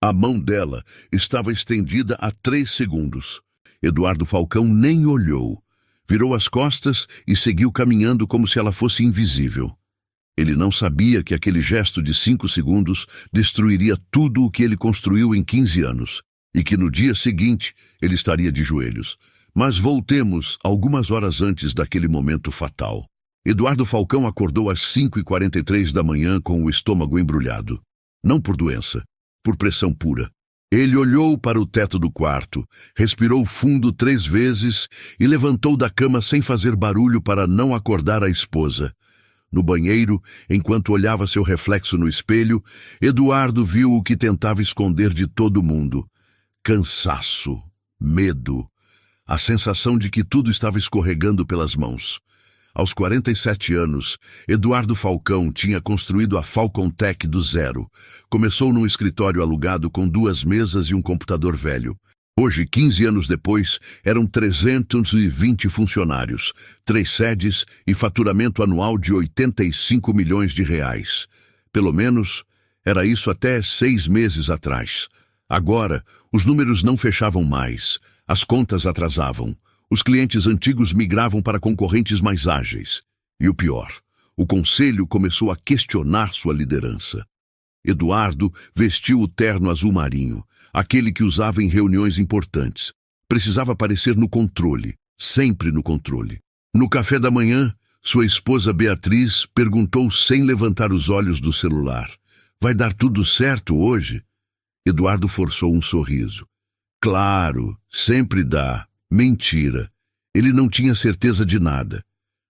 A mão dela estava estendida há 3 segundos. Eduardo Falcão nem olhou. Virou as costas e seguiu caminhando como se ela fosse invisível. Ele não sabia que aquele gesto de 5 segundos destruiria tudo o que ele construiu em 15 anos, e que no dia seguinte ele estaria de joelhos. Mas voltemos algumas horas antes daquele momento fatal. Eduardo Falcão acordou às 5h43 da manhã com o estômago embrulhado. Não por doença, por pressão pura. Ele olhou para o teto do quarto, respirou fundo 3 vezes e levantou da cama sem fazer barulho para não acordar a esposa. No banheiro, enquanto olhava seu reflexo no espelho, Eduardo viu o que tentava esconder de todo mundo. Cansaço, medo, a sensação de que tudo estava escorregando pelas mãos. Aos 47 anos, Eduardo Falcão tinha construído a Falcon Tech do zero. Começou num escritório alugado com 2 mesas e um computador velho. Hoje, 15 anos depois, eram 320 funcionários, 3 sedes e faturamento anual de 85 milhões de reais. Pelo menos, era isso até 6 meses atrás. Agora, os números não fechavam mais, as contas atrasavam. Os clientes antigos migravam para concorrentes mais ágeis. E o pior, o conselho começou a questionar sua liderança. Eduardo vestiu o terno azul marinho, aquele que usava em reuniões importantes. Precisava parecer no controle, sempre no controle. No café da manhã, sua esposa Beatriz perguntou sem levantar os olhos do celular: "Vai dar tudo certo hoje?" Eduardo forçou um sorriso. Claro, sempre dá. Mentira. Ele não tinha certeza de nada.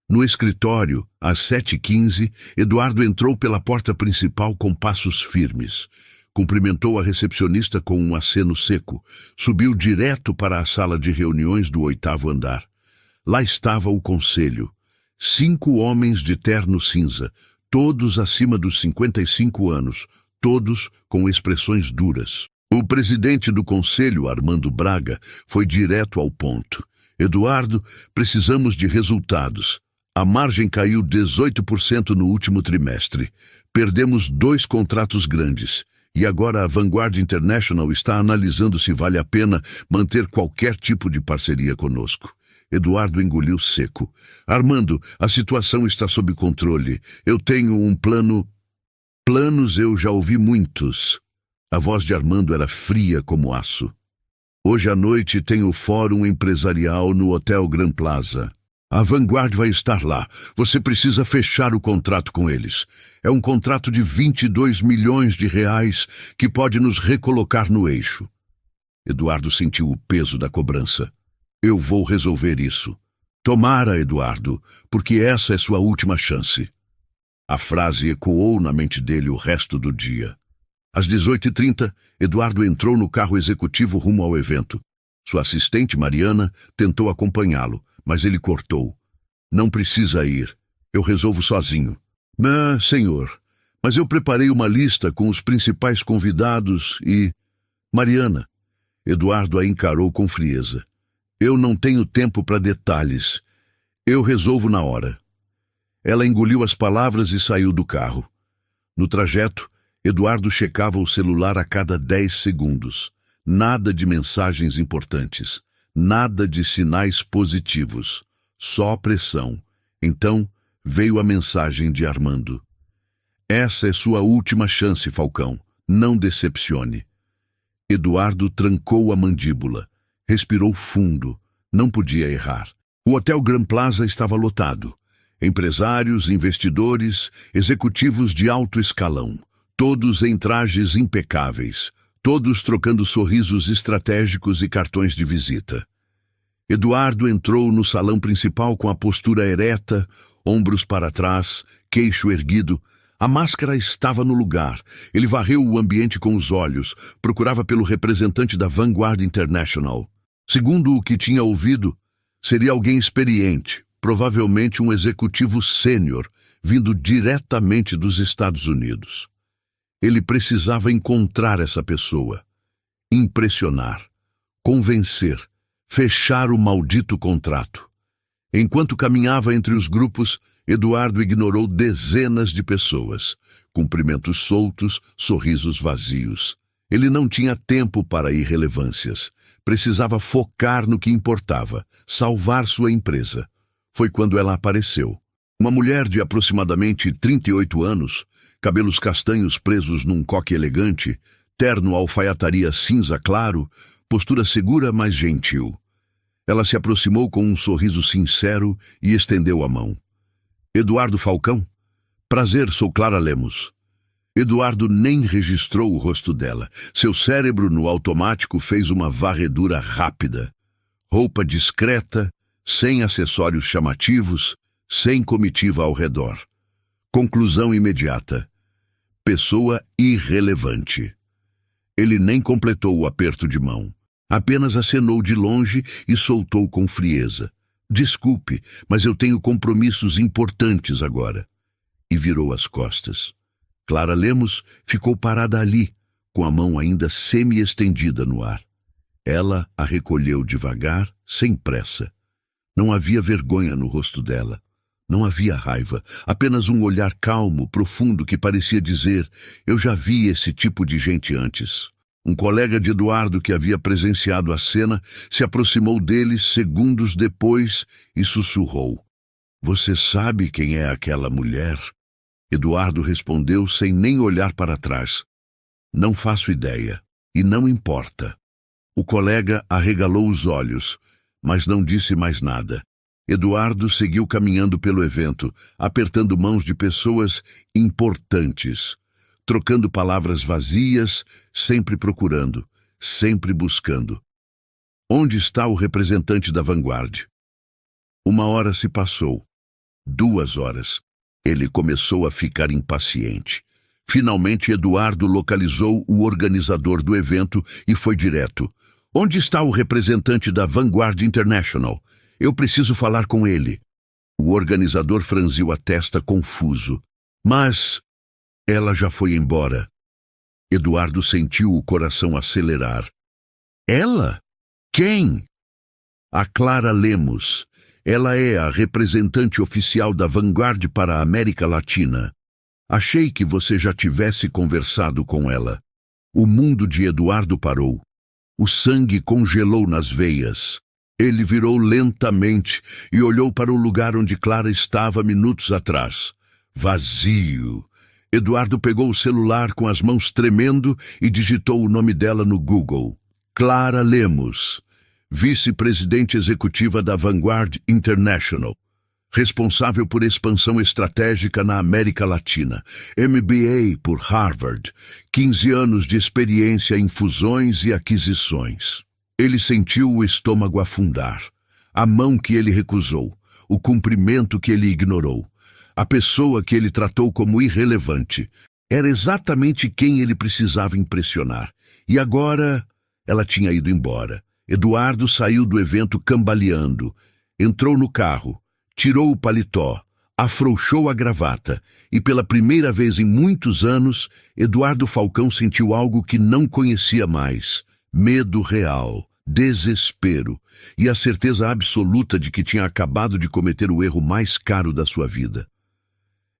No escritório, às 7h15, Eduardo entrou pela porta principal com passos firmes. Cumprimentou a recepcionista com um aceno seco. Subiu direto para a sala de reuniões do 8º andar. Lá estava o conselho. 5 homens de terno cinza, todos acima dos 55 anos, todos com expressões duras. O presidente do conselho, Armando Braga, foi direto ao ponto. Eduardo, precisamos de resultados. A margem caiu 18% no último trimestre. Perdemos 2 contratos grandes. E agora a Vanguard International está analisando se vale a pena manter qualquer tipo de parceria conosco. Eduardo engoliu seco. Armando, a situação está sob controle. Eu tenho um plano... Planos eu já ouvi muitos. A voz de Armando era fria como aço. Hoje à noite tem o fórum empresarial no Hotel Grand Plaza. A Vanguard vai estar lá. Você precisa fechar o contrato com eles. É um contrato de 22 milhões de reais que pode nos recolocar no eixo. Eduardo sentiu o peso da cobrança. Eu vou resolver isso. Tomara, Eduardo, porque essa é sua última chance. A frase ecoou na mente dele o resto do dia. Às 18h30, Eduardo entrou no carro executivo rumo ao evento. Sua assistente, Mariana, tentou acompanhá-lo, mas ele cortou. Não precisa ir. Eu resolvo sozinho. Senhor, mas eu preparei uma lista com os principais convidados e... Mariana. Eduardo a encarou com frieza. Eu não tenho tempo para detalhes. Eu resolvo na hora. Ela engoliu as palavras e saiu do carro. No trajeto, Eduardo checava o celular a cada 10 segundos. Nada de mensagens importantes. Nada de sinais positivos. Só pressão. Então, veio a mensagem de Armando. Essa é sua última chance, Falcão. Não decepcione. Eduardo trancou a mandíbula. Respirou fundo. Não podia errar. O Hotel Grand Plaza estava lotado. Empresários, investidores, executivos de alto escalão. Todos em trajes impecáveis, todos trocando sorrisos estratégicos e cartões de visita. Eduardo entrou no salão principal com a postura ereta, ombros para trás, queixo erguido. A máscara estava no lugar. Ele varreu o ambiente com os olhos, procurava pelo representante da Vanguard International. Segundo o que tinha ouvido, seria alguém experiente, provavelmente um executivo sênior, vindo diretamente dos Estados Unidos. Ele precisava encontrar essa pessoa, impressionar, convencer, fechar o maldito contrato. Enquanto caminhava entre os grupos, Eduardo ignorou dezenas de pessoas, cumprimentos soltos, sorrisos vazios. Ele não tinha tempo para irrelevâncias. Precisava focar no que importava, salvar sua empresa. Foi quando ela apareceu. Uma mulher de aproximadamente 38 anos, cabelos castanhos presos num coque elegante, terno alfaiataria cinza claro, postura segura, mas gentil. Ela se aproximou com um sorriso sincero e estendeu a mão. Eduardo Falcão? Prazer, sou Clara Lemos. Eduardo nem registrou o rosto dela. Seu cérebro, no automático, fez uma varredura rápida. Roupa discreta, sem acessórios chamativos, sem comitiva ao redor. Conclusão imediata. Pessoa irrelevante. Ele nem completou o aperto de mão. Apenas acenou de longe e soltou com frieza. Desculpe, mas eu tenho compromissos importantes agora. E virou as costas. Clara Lemos ficou parada ali, com a mão ainda semi-estendida no ar. Ela a recolheu devagar, sem pressa. Não havia vergonha no rosto dela. Não havia raiva, apenas um olhar calmo, profundo, que parecia dizer: eu já vi esse tipo de gente antes. Um colega de Eduardo, que havia presenciado a cena, se aproximou dele segundos depois e sussurrou: você sabe quem é aquela mulher? Eduardo respondeu sem nem olhar para trás: não faço ideia, e não importa. O colega arregalou os olhos, mas não disse mais nada. Eduardo seguiu caminhando pelo evento, apertando mãos de pessoas importantes, trocando palavras vazias, sempre procurando, sempre buscando. Onde está o representante da Vanguard? 1 hora se passou. 2 horas. Ele começou a ficar impaciente. Finalmente, Eduardo localizou o organizador do evento e foi direto. Onde está o representante da Vanguard International? Eu preciso falar com ele. O organizador franziu a testa, confuso. Mas ela já foi embora. Eduardo sentiu o coração acelerar. Ela? Quem? A Clara Lemos. Ela é a representante oficial da Vanguard para a América Latina. Achei que você já tivesse conversado com ela. O mundo de Eduardo parou. O sangue congelou nas veias. Ele virou lentamente e olhou para o lugar onde Clara estava minutos atrás. Vazio. Eduardo pegou o celular com as mãos tremendo e digitou o nome dela no Google. Clara Lemos, vice-presidente executiva da Vanguard International, responsável por expansão estratégica na América Latina, MBA por Harvard, 15 anos de experiência em fusões e aquisições. Ele sentiu o estômago afundar, a mão que ele recusou, o cumprimento que ele ignorou, a pessoa que ele tratou como irrelevante. Era exatamente quem ele precisava impressionar. E agora ela tinha ido embora. Eduardo saiu do evento cambaleando, entrou no carro, tirou o paletó, afrouxou a gravata e, pela primeira vez em muitos anos, Eduardo Falcão sentiu algo que não conhecia mais: medo real, desespero e a certeza absoluta de que tinha acabado de cometer o erro mais caro da sua vida.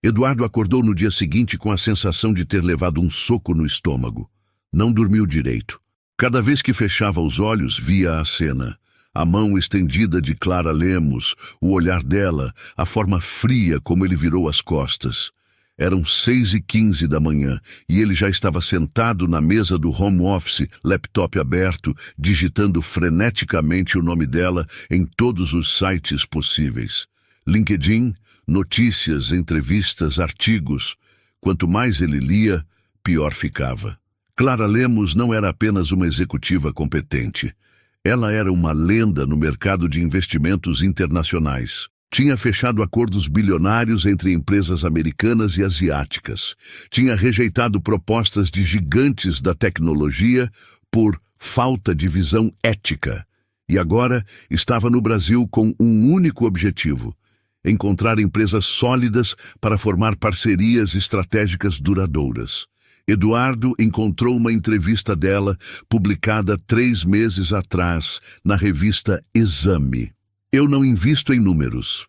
Eduardo acordou no dia seguinte com a sensação de ter levado um soco no estômago. Não dormiu direito. Cada vez que fechava os olhos, via a cena. A mão estendida de Clara Lemos, o olhar dela, a forma fria como ele virou as costas. Eram 6h15 da manhã e ele já estava sentado na mesa do home office, laptop aberto, digitando freneticamente o nome dela em todos os sites possíveis. LinkedIn, notícias, entrevistas, artigos. Quanto mais ele lia, pior ficava. Clara Lemos não era apenas uma executiva competente. Ela era uma lenda no mercado de investimentos internacionais. Tinha fechado acordos bilionários entre empresas americanas e asiáticas. Tinha rejeitado propostas de gigantes da tecnologia por falta de visão ética. E agora estava no Brasil com um único objetivo: encontrar empresas sólidas para formar parcerias estratégicas duradouras. Eduardo encontrou uma entrevista dela, publicada 3 meses atrás, na revista Exame. Eu não invisto em números.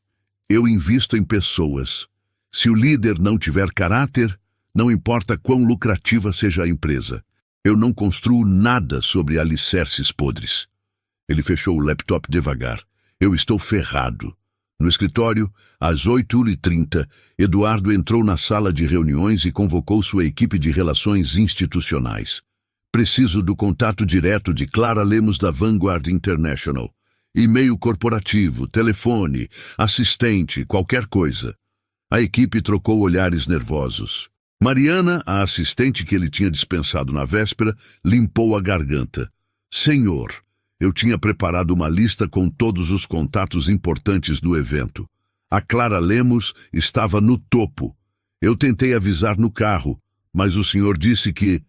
Eu invisto em pessoas. Se o líder não tiver caráter, não importa quão lucrativa seja a empresa. Eu não construo nada sobre alicerces podres. Ele fechou o laptop devagar. Eu estou ferrado. No escritório, às 8h30, Eduardo entrou na sala de reuniões e convocou sua equipe de relações institucionais. Preciso do contato direto de Clara Lemos da Vanguard International. E-mail corporativo, telefone, assistente, qualquer coisa. A equipe trocou olhares nervosos. Mariana, a assistente que ele tinha dispensado na véspera, limpou a garganta. Senhor, eu tinha preparado uma lista com todos os contatos importantes do evento. A Clara Lemos estava no topo. Eu tentei avisar no carro, mas o senhor disse que...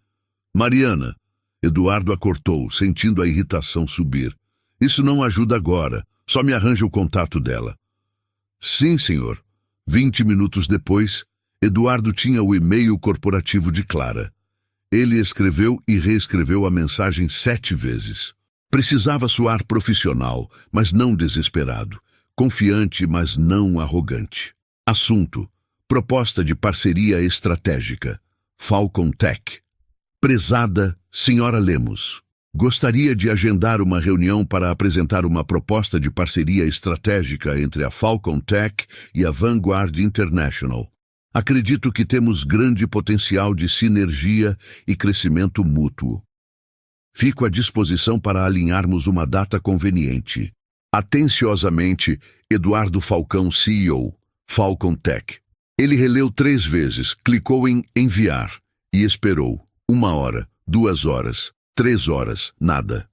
Mariana, Eduardo a cortou, sentindo a irritação subir. Isso não ajuda agora, só me arranja o contato dela. Sim, senhor. 20 minutos depois, Eduardo tinha o e-mail corporativo de Clara. Ele escreveu e reescreveu a mensagem 7 vezes. Precisava soar profissional, mas não desesperado. Confiante, mas não arrogante. Assunto: proposta de parceria estratégica. Falcon Tech. Prezada Senhora Lemos, gostaria de agendar uma reunião para apresentar uma proposta de parceria estratégica entre a Falcon Tech e a Vanguard International. Acredito que temos grande potencial de sinergia e crescimento mútuo. Fico à disposição para alinharmos uma data conveniente. Atenciosamente, Eduardo Falcão, CEO, Falcon Tech. Ele releu 3 vezes, clicou em enviar e esperou. 1 hora, 2 horas, 3 horas, nada.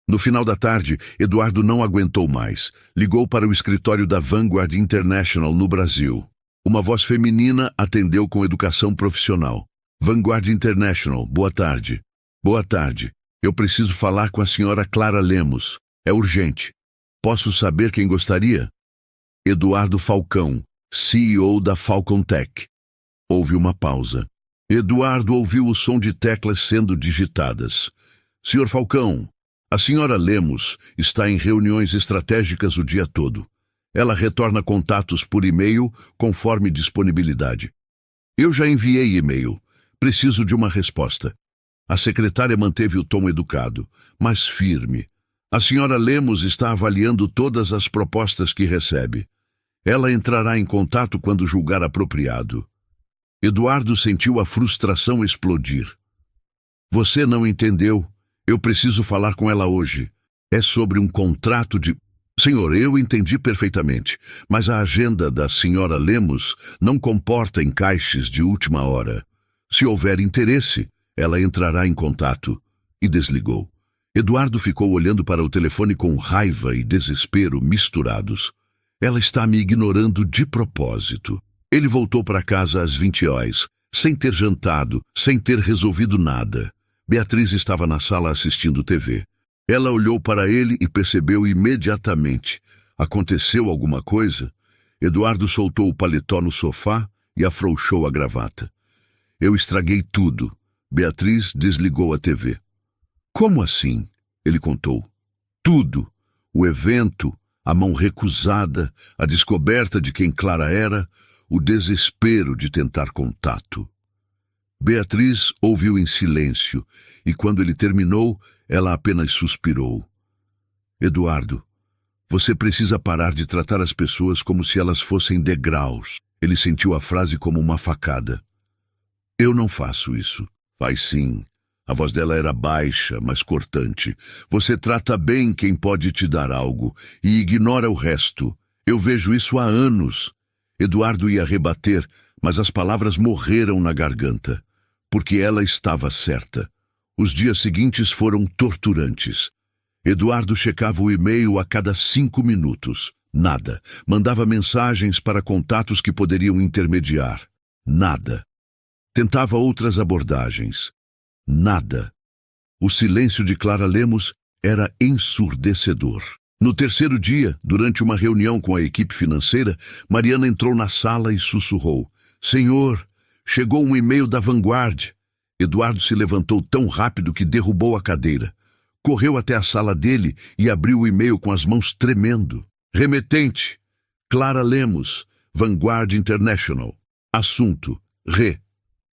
No final da tarde, Eduardo não aguentou mais. Ligou para o escritório da Vanguard International no Brasil. Uma voz feminina atendeu com educação profissional. Vanguard International, boa tarde. Boa tarde. Eu preciso falar com a senhora Clara Lemos. É urgente. Posso saber quem gostaria? Eduardo Falcão, CEO da Falcon Tech. Houve uma pausa. Eduardo ouviu o som de teclas sendo digitadas. Senhor Falcão, a senhora Lemos está em reuniões estratégicas o dia todo. Ela retorna contatos por e-mail conforme disponibilidade. Eu já enviei e-mail. Preciso de uma resposta. A secretária manteve o tom educado, mas firme. A senhora Lemos está avaliando todas as propostas que recebe. Ela entrará em contato quando julgar apropriado. Eduardo sentiu a frustração explodir. Você não entendeu. Eu preciso falar com ela hoje. É sobre um contrato de... Senhor, eu entendi perfeitamente, mas a agenda da senhora Lemos não comporta encaixes de última hora. Se houver interesse, ela entrará em contato. E desligou. Eduardo ficou olhando para o telefone com raiva e desespero misturados. Ela está me ignorando de propósito. Ele voltou para casa às 20 horas, sem ter jantado, sem ter resolvido nada. Beatriz estava na sala assistindo TV. Ela olhou para ele e percebeu imediatamente. Aconteceu alguma coisa? Eduardo soltou o paletó no sofá e afrouxou a gravata. Eu estraguei tudo. Beatriz desligou a TV. Como assim? Ele contou. Tudo. O evento, a mão recusada, a descoberta de quem Clara era, o desespero de tentar contato. Beatriz ouviu em silêncio, e quando ele terminou, ela apenas suspirou. Eduardo, você precisa parar de tratar as pessoas como se elas fossem degraus. Ele sentiu a frase como uma facada. Eu não faço isso. Faz sim. A voz dela era baixa, mas cortante. Você trata bem quem pode te dar algo e ignora o resto. Eu vejo isso há anos. Eduardo ia rebater, mas as palavras morreram na garganta, porque ela estava certa. Os dias seguintes foram torturantes. Eduardo checava o e-mail a cada 5 minutos. Nada. Mandava mensagens para contatos que poderiam intermediar. Nada. Tentava outras abordagens. Nada. O silêncio de Clara Lemos era ensurdecedor. No terceiro dia, durante uma reunião com a equipe financeira, Mariana entrou na sala e sussurrou. Senhor, chegou um e-mail da Vanguard. Eduardo se levantou tão rápido que derrubou a cadeira. Correu até a sala dele e abriu o e-mail com as mãos tremendo. Remetente, Clara Lemos, Vanguard International. Assunto,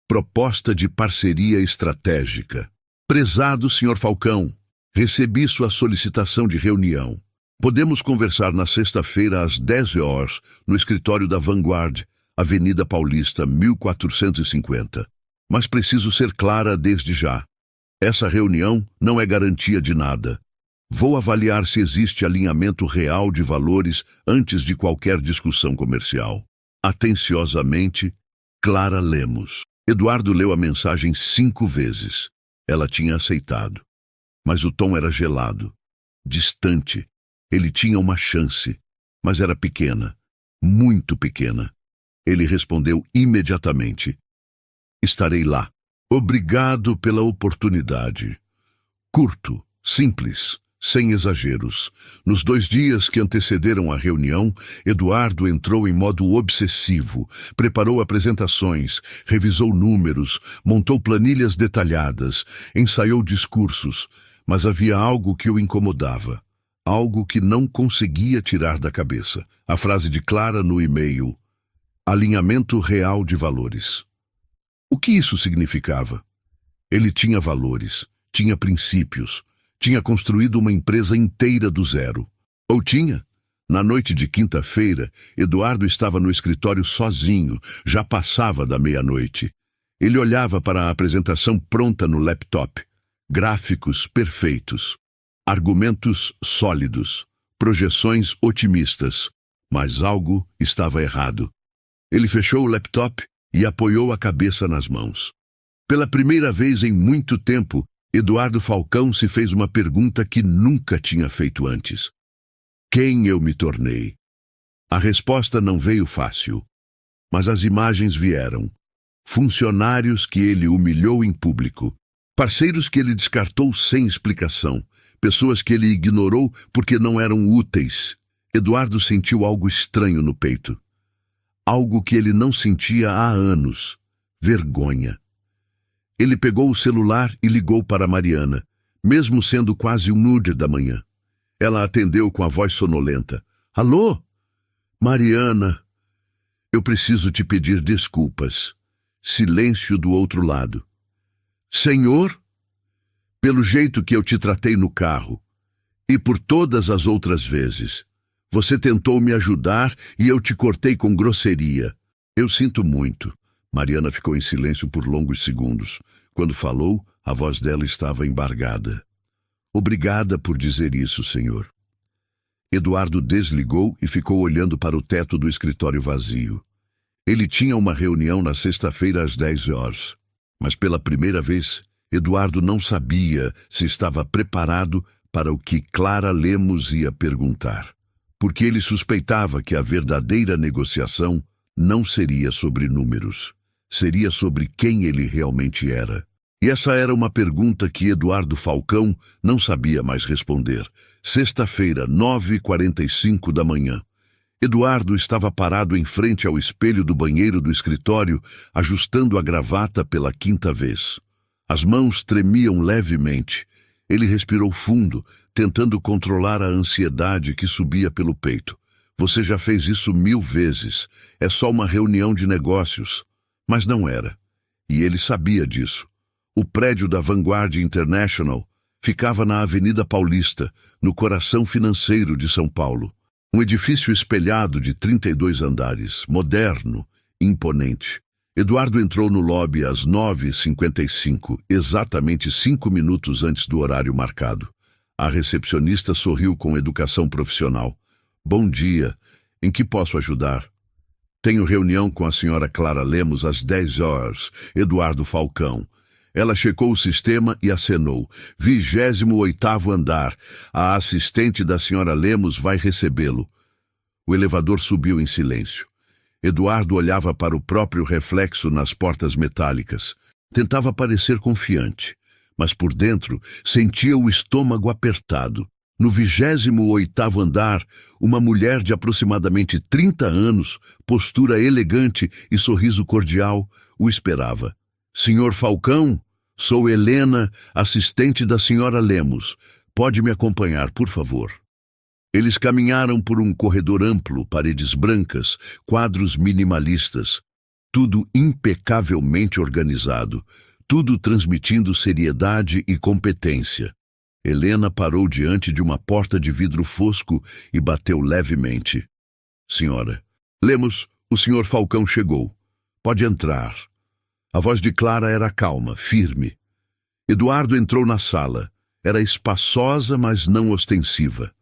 proposta de parceria estratégica. Prezado Sr. Falcão, recebi sua solicitação de reunião. Podemos conversar na sexta-feira às 10 horas no escritório da Vanguard, Avenida Paulista, 1450. Mas preciso ser clara desde já. Essa reunião não é garantia de nada. Vou avaliar se existe alinhamento real de valores antes de qualquer discussão comercial. Atenciosamente, Clara Lemos. Eduardo leu a mensagem 5 vezes. Ela tinha aceitado. Mas o tom era gelado, distante. Ele tinha uma chance, mas era pequena, muito pequena. Ele respondeu imediatamente: estarei lá. Obrigado pela oportunidade. Curto, simples, sem exageros. Nos 2 dias que antecederam a reunião, Eduardo entrou em modo obsessivo, preparou apresentações, revisou números, montou planilhas detalhadas, ensaiou discursos, mas havia algo que o incomodava, algo que não conseguia tirar da cabeça. A frase de Clara no e-mail: alinhamento real de valores. O que isso significava? Ele tinha valores, tinha princípios, tinha construído uma empresa inteira do zero. Ou tinha? Na noite de quinta-feira, Eduardo estava no escritório sozinho, já passava da meia-noite. Ele olhava para a apresentação pronta no laptop. Gráficos perfeitos, argumentos sólidos, projeções otimistas. Mas algo estava errado. Ele fechou o laptop e apoiou a cabeça nas mãos. Pela primeira vez em muito tempo, Eduardo Falcão se fez uma pergunta que nunca tinha feito antes. Quem eu me tornei? A resposta não veio fácil, mas as imagens vieram. Funcionários que ele humilhou em público, parceiros que ele descartou sem explicação, pessoas que ele ignorou porque não eram úteis. Eduardo sentiu algo estranho no peito. Algo que ele não sentia há anos. Vergonha. Ele pegou o celular e ligou para Mariana, mesmo sendo quase 1h da manhã. Ela atendeu com a voz sonolenta. Alô? Mariana, eu preciso te pedir desculpas. Silêncio do outro lado. Senhor? Pelo jeito que eu te tratei no carro. E por todas as outras vezes. Você tentou me ajudar e eu te cortei com grosseria. Eu sinto muito. Mariana ficou em silêncio por longos segundos. Quando falou, a voz dela estava embargada. Obrigada por dizer isso, senhor. Eduardo desligou e ficou olhando para o teto do escritório vazio. Ele tinha uma reunião na sexta-feira às 10 horas. Mas pela primeira vez, Eduardo não sabia se estava preparado para o que Clara Lemos ia perguntar. Porque ele suspeitava que a verdadeira negociação não seria sobre números, seria sobre quem ele realmente era. E essa era uma pergunta que Eduardo Falcão não sabia mais responder. Sexta-feira, 9h45 da manhã. Eduardo estava parado em frente ao espelho do banheiro do escritório, ajustando a gravata pela 5ª vez. As mãos tremiam levemente. Ele respirou fundo, tentando controlar a ansiedade que subia pelo peito. Você já fez isso 1000 vezes. É só uma reunião de negócios. Mas não era. E ele sabia disso. O prédio da Vanguard International ficava na Avenida Paulista, no coração financeiro de São Paulo. Um edifício espelhado de 32 andares, moderno, imponente. Eduardo entrou no lobby às 9h55, exatamente 5 minutos antes do horário marcado. A recepcionista sorriu com educação profissional. Bom dia. Em que posso ajudar? Tenho reunião com a senhora Clara Lemos às 10 horas. Eduardo Falcão. Ela checou o sistema e acenou. 28º andar. A assistente da senhora Lemos vai recebê-lo. O elevador subiu em silêncio. Eduardo olhava para o próprio reflexo nas portas metálicas. Tentava parecer confiante, mas por dentro sentia o estômago apertado. No 28º andar, uma mulher de aproximadamente 30 anos, postura elegante e sorriso cordial, o esperava. Senhor Falcão, sou Helena, assistente da senhora Lemos. Pode me acompanhar, por favor. Eles caminharam por um corredor amplo, paredes brancas, quadros minimalistas, tudo impecavelmente organizado, tudo transmitindo seriedade e competência. Helena parou diante de uma porta de vidro fosco e bateu levemente. Senhora, Lemos, o senhor Falcão chegou. Pode entrar. A voz de Clara era calma, firme. Eduardo entrou na sala. Era espaçosa, mas não ostensiva.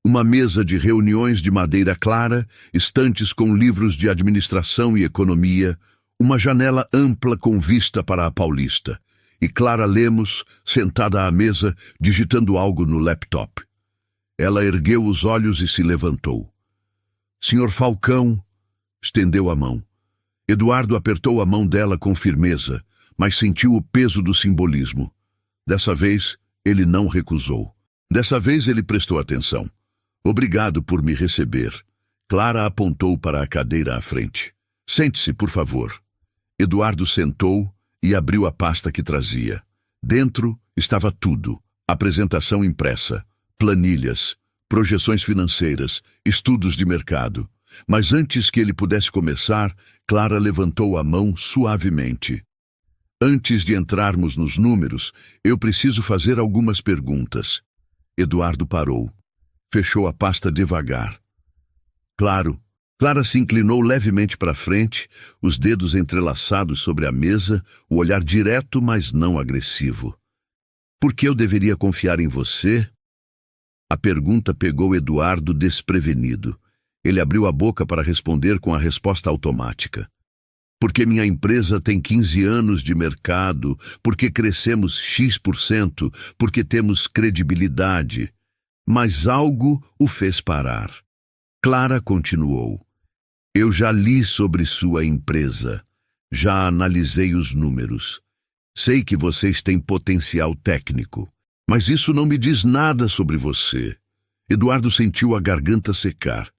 Uma mesa de reuniões de madeira clara, estantes com livros de administração e economia, uma janela ampla com vista para a Paulista, e Clara Lemos, sentada à mesa, digitando algo no laptop. Ela ergueu os olhos e se levantou. Senhor Falcão, estendeu a mão. Eduardo apertou a mão dela com firmeza, mas sentiu o peso do simbolismo. Dessa vez, ele não recusou. Dessa vez, ele prestou atenção. Obrigado por me receber. Clara apontou para a cadeira à frente. Sente-se, por favor. Eduardo sentou e abriu a pasta que trazia. Dentro estava tudo. Apresentação impressa, planilhas, projeções financeiras, estudos de mercado. Mas antes que ele pudesse começar, Clara levantou a mão suavemente. Antes de entrarmos nos números, eu preciso fazer algumas perguntas. Eduardo parou. Fechou a pasta devagar. Claro. Clara se inclinou levemente para frente, os dedos entrelaçados sobre a mesa, o olhar direto, mas não agressivo. Por que eu deveria confiar em você? A pergunta pegou Eduardo desprevenido. Ele abriu a boca para responder com a resposta automática. Porque minha empresa tem 15 anos de mercado, porque crescemos X%, porque temos credibilidade. Mas algo o fez parar. Clara continuou. Eu já li sobre sua empresa. Já analisei os números. Sei que vocês têm potencial técnico. Mas isso não me diz nada sobre você. Eduardo sentiu a garganta secar.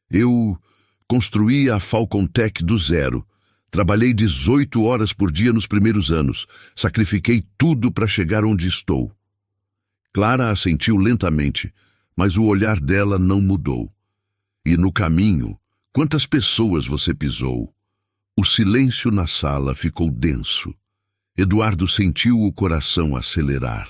Eu construí a Falcon Tech do zero. Trabalhei 18 horas por dia nos primeiros anos. Sacrifiquei tudo para chegar onde estou. Clara assentiu lentamente, mas o olhar dela não mudou. E no caminho, quantas pessoas você pisou? O silêncio na sala ficou denso. Eduardo sentiu o coração acelerar.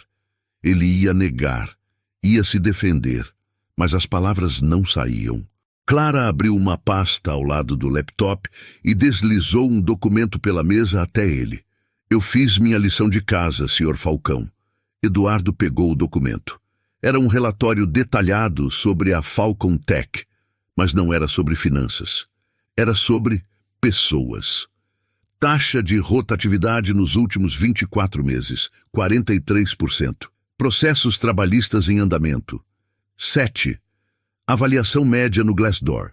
Ele ia negar, ia se defender, mas as palavras não saíam. Clara abriu uma pasta ao lado do laptop e deslizou um documento pela mesa até ele. Eu fiz minha lição de casa, Sr. Falcão. Eduardo pegou o documento. Era um relatório detalhado sobre a Falcon Tech, mas não era sobre finanças. Era sobre pessoas. Taxa de rotatividade nos últimos 24 meses, 43%. Processos trabalhistas em andamento, 7. Avaliação média no Glassdoor,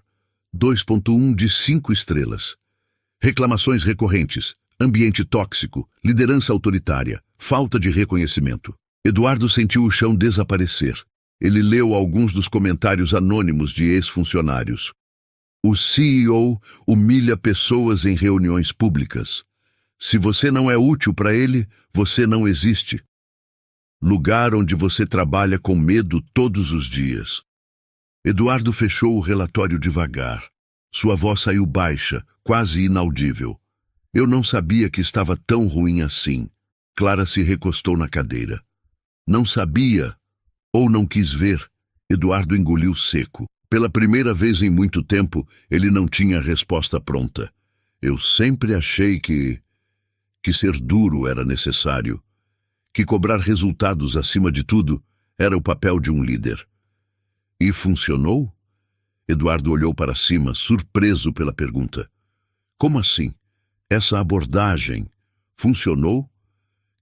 2.1 de 5 estrelas. Reclamações recorrentes, ambiente tóxico, liderança autoritária, falta de reconhecimento. Eduardo sentiu o chão desaparecer. Ele leu alguns dos comentários anônimos de ex-funcionários. O CEO humilha pessoas em reuniões públicas. Se você não é útil para ele, você não existe. Lugar onde você trabalha com medo todos os dias. Eduardo fechou o relatório devagar. Sua voz saiu baixa, quase inaudível. Eu não sabia que estava tão ruim assim. Clara se recostou na cadeira. Não sabia, ou não quis ver. Eduardo engoliu seco. Pela primeira vez em muito tempo, ele não tinha a resposta pronta. Eu sempre achei que ser duro era necessário. Que cobrar resultados acima de tudo era o papel de um líder. E funcionou? Eduardo olhou para cima, surpreso pela pergunta. Como assim? Essa abordagem funcionou?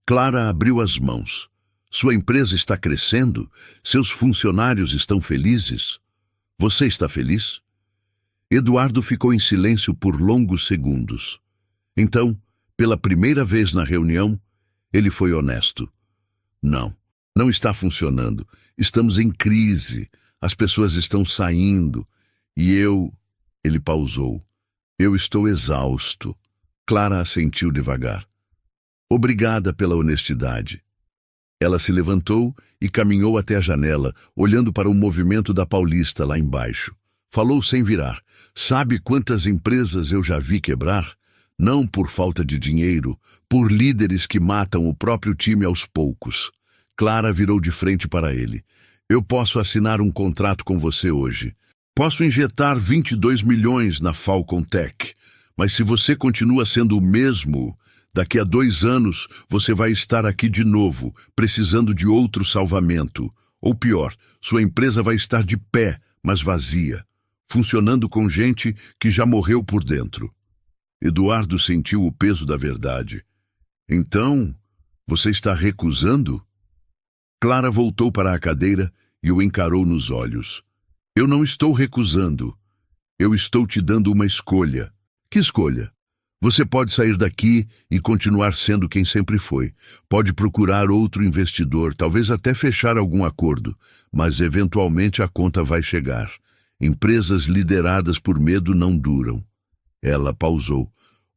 Clara abriu as mãos. Sua empresa está crescendo? Seus funcionários estão felizes? Você está feliz? Eduardo ficou em silêncio por longos segundos. Então, pela primeira vez na reunião, ele foi honesto. Não está funcionando. Estamos em crise. As pessoas estão saindo. E Ele pausou. Eu estou exausto. Clara assentiu devagar. Obrigada pela honestidade. Ela se levantou e caminhou até a janela, olhando para o movimento da Paulista lá embaixo. Falou sem virar. Sabe quantas empresas eu já vi quebrar? Não por falta de dinheiro, por líderes que matam o próprio time aos poucos. Clara virou de frente para ele. Eu posso assinar um contrato com você hoje. Posso injetar 22 milhões na Falcon Tech. Mas se você continua sendo o mesmo, daqui a 2 anos você vai estar aqui de novo, precisando de outro salvamento. Ou pior, sua empresa vai estar de pé, mas vazia, funcionando com gente que já morreu por dentro. Eduardo sentiu o peso da verdade. Então, você está recusando? Clara voltou para a cadeira e o encarou nos olhos. Eu não estou recusando. Eu estou te dando uma escolha. Que escolha? Você pode sair daqui e continuar sendo quem sempre foi. Pode procurar outro investidor, talvez até fechar algum acordo, mas eventualmente a conta vai chegar. Empresas lideradas por medo não duram. Ela pausou.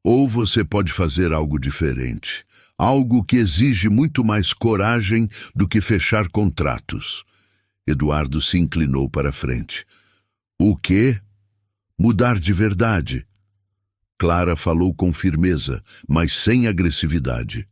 Ou você pode fazer algo diferente. Algo que exige muito mais coragem do que fechar contratos. Eduardo se inclinou para a frente. O quê? Mudar de verdade. Clara falou com firmeza, mas sem agressividade.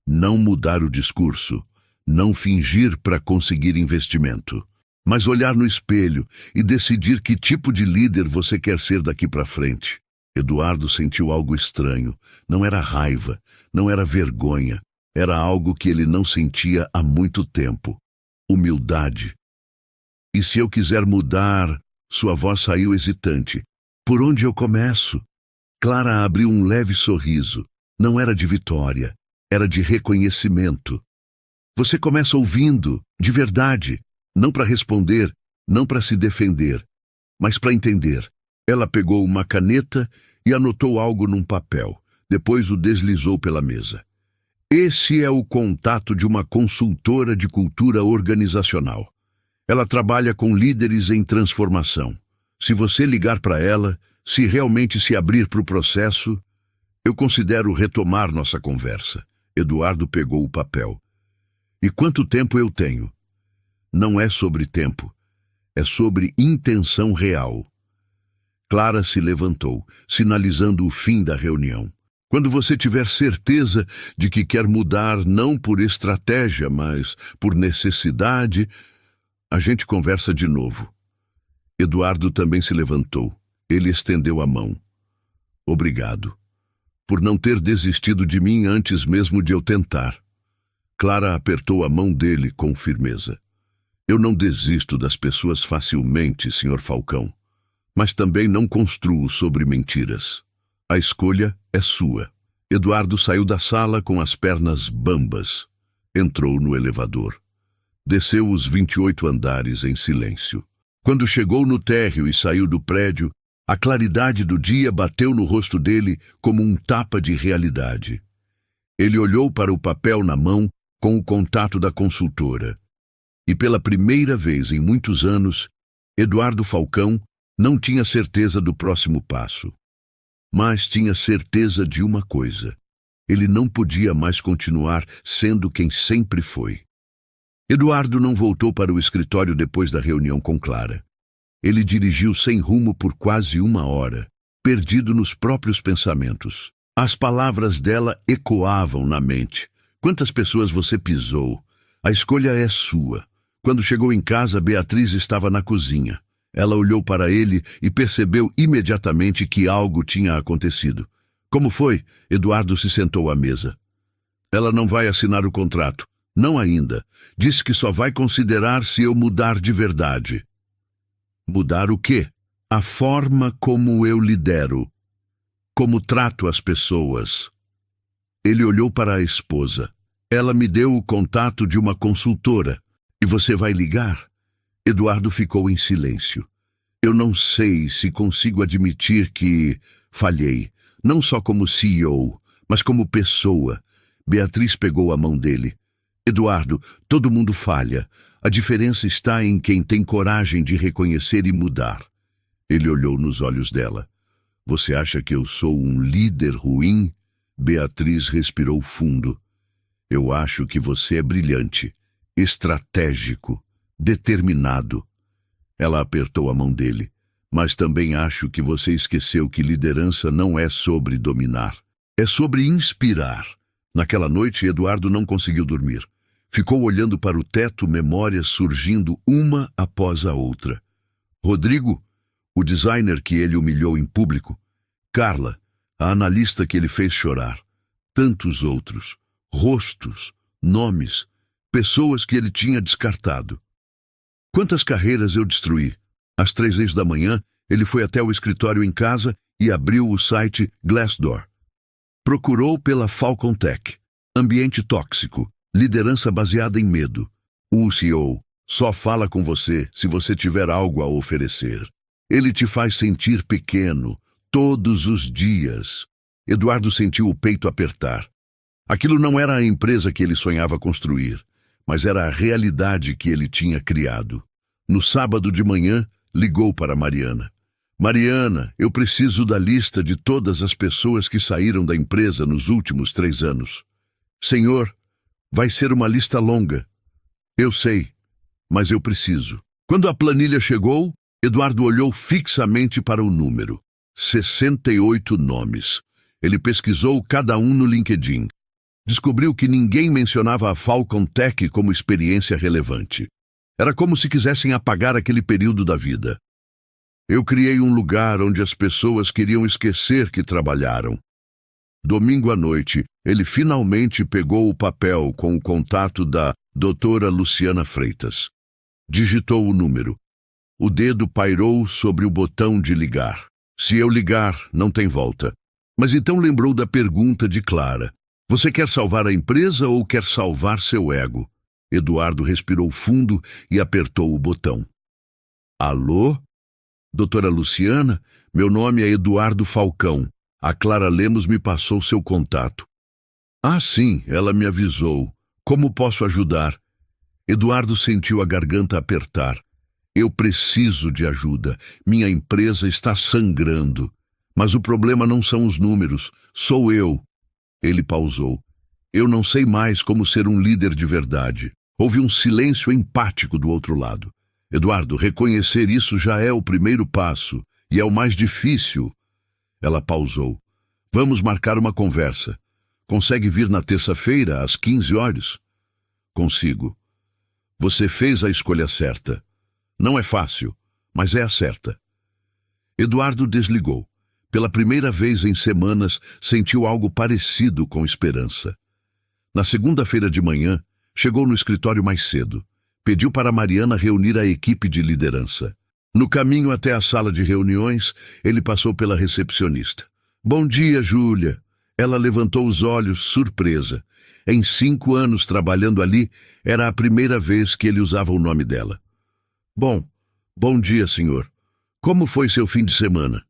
Não mudar o discurso, não fingir para conseguir investimento, mas olhar no espelho e decidir que tipo de líder você quer ser daqui para frente. Eduardo sentiu algo estranho. Não era raiva, não era vergonha, era algo que ele não sentia há muito tempo. Humildade. E se eu quiser mudar? Sua voz saiu hesitante. Por onde eu começo? Clara abriu um leve sorriso. Não era de vitória, era de reconhecimento. Você começa ouvindo, de verdade, não para responder, não para se defender, mas para entender. Ela pegou uma caneta e anotou algo num papel. Depois o deslizou pela mesa. Esse é o contato de uma consultora de cultura organizacional. Ela trabalha com líderes em transformação. Se você ligar para ela, se realmente se abrir para o processo, eu considero retomar nossa conversa. Eduardo pegou o papel. E quanto tempo eu tenho? Não é sobre tempo, é sobre intenção real. Clara se levantou, sinalizando o fim da reunião. Quando você tiver certeza de que quer mudar não por estratégia, mas por necessidade, a gente conversa de novo. Eduardo também se levantou. Ele estendeu a mão. Obrigado. Por não ter desistido de mim antes mesmo de eu tentar. Clara apertou a mão dele com firmeza. Eu não desisto das pessoas facilmente, Sr. Falcão. Mas também não construo sobre mentiras. A escolha é sua. Eduardo saiu da sala com as pernas bambas. Entrou no elevador. Desceu os 28 andares em silêncio. Quando chegou no térreo e saiu do prédio, a claridade do dia bateu no rosto dele como um tapa de realidade. Ele olhou para o papel na mão com o contato da consultora. E pela primeira vez em muitos anos, Eduardo Falcão não tinha certeza do próximo passo. Mas tinha certeza de uma coisa. Ele não podia mais continuar sendo quem sempre foi. Eduardo não voltou para o escritório depois da reunião com Clara. Ele dirigiu sem rumo por quase 1 hora, perdido nos próprios pensamentos. As palavras dela ecoavam na mente. Quantas pessoas você pisou? A escolha é sua. Quando chegou em casa, Beatriz estava na cozinha. Ela olhou para ele e percebeu imediatamente que algo tinha acontecido. Como foi? Eduardo se sentou à mesa. Ela não vai assinar o contrato. Não ainda. Disse que só vai considerar se eu mudar de verdade. Mudar o quê? A forma como eu lidero. Como trato as pessoas. Ele olhou para a esposa. Ela me deu o contato de uma consultora. E você vai ligar? Eduardo ficou em silêncio. Eu não sei se consigo admitir que falhei, não só como CEO, mas como pessoa. Beatriz pegou a mão dele. Eduardo, todo mundo falha. A diferença está em quem tem coragem de reconhecer e mudar. Ele olhou nos olhos dela. Você acha que eu sou um líder ruim? Beatriz respirou fundo. Eu acho que você é brilhante, estratégico, determinado. Ela apertou a mão dele. Mas também acho que você esqueceu que liderança não é sobre dominar. É sobre inspirar. Naquela noite, Eduardo não conseguiu dormir. Ficou olhando para o teto, memórias surgindo uma após a outra. Rodrigo, o designer que ele humilhou em público. Carla, a analista que ele fez chorar. Tantos outros. Rostos, nomes, pessoas que ele tinha descartado. Quantas carreiras eu destruí? Às 3h da manhã, ele foi até o escritório em casa e abriu o site Glassdoor. Procurou pela Falcon Tech. Ambiente tóxico, liderança baseada em medo. O CEO só fala com você se você tiver algo a oferecer. Ele te faz sentir pequeno, todos os dias. Eduardo sentiu o peito apertar. Aquilo não era a empresa que ele sonhava construir, mas era a realidade que ele tinha criado. No sábado de manhã, ligou para Mariana. Mariana, eu preciso da lista de todas as pessoas que saíram da empresa nos últimos 3 anos. Senhor, vai ser uma lista longa. Eu sei, mas eu preciso. Quando a planilha chegou, Eduardo olhou fixamente para o número. 68 nomes. Ele pesquisou cada um no LinkedIn. Descobriu que ninguém mencionava a Falcon Tech como experiência relevante. Era como se quisessem apagar aquele período da vida. Eu criei um lugar onde as pessoas queriam esquecer que trabalharam. Domingo à noite, ele finalmente pegou o papel com o contato da doutora Luciana Freitas. Digitou o número. O dedo pairou sobre o botão de ligar. Se eu ligar, não tem volta. Mas então lembrou da pergunta de Clara. Você quer salvar a empresa ou quer salvar seu ego? Eduardo respirou fundo e apertou o botão. Alô? Doutora Luciana, meu nome é Eduardo Falcão. A Clara Lemos me passou seu contato. Ah, sim, ela me avisou. Como posso ajudar? Eduardo sentiu a garganta apertar. Eu preciso de ajuda. Minha empresa está sangrando. Mas o problema não são os números, sou eu. Ele pausou. Eu não sei mais como ser um líder de verdade. Houve um silêncio empático do outro lado. Eduardo, reconhecer isso já é o primeiro passo, e é o mais difícil. Ela pausou. Vamos marcar uma conversa. Consegue vir na terça-feira, às 15 horas? Consigo. Você fez a escolha certa. Não é fácil, mas é a certa. Eduardo desligou. Pela primeira vez em semanas, sentiu algo parecido com esperança. Na segunda-feira de manhã, chegou no escritório mais cedo. Pediu para Mariana reunir a equipe de liderança. No caminho até a sala de reuniões, ele passou pela recepcionista. Bom dia, Júlia. Ela levantou os olhos, surpresa. Em 5 anos trabalhando ali, era a primeira vez que ele usava o nome dela. Bom dia, senhor. Como foi seu fim de semana?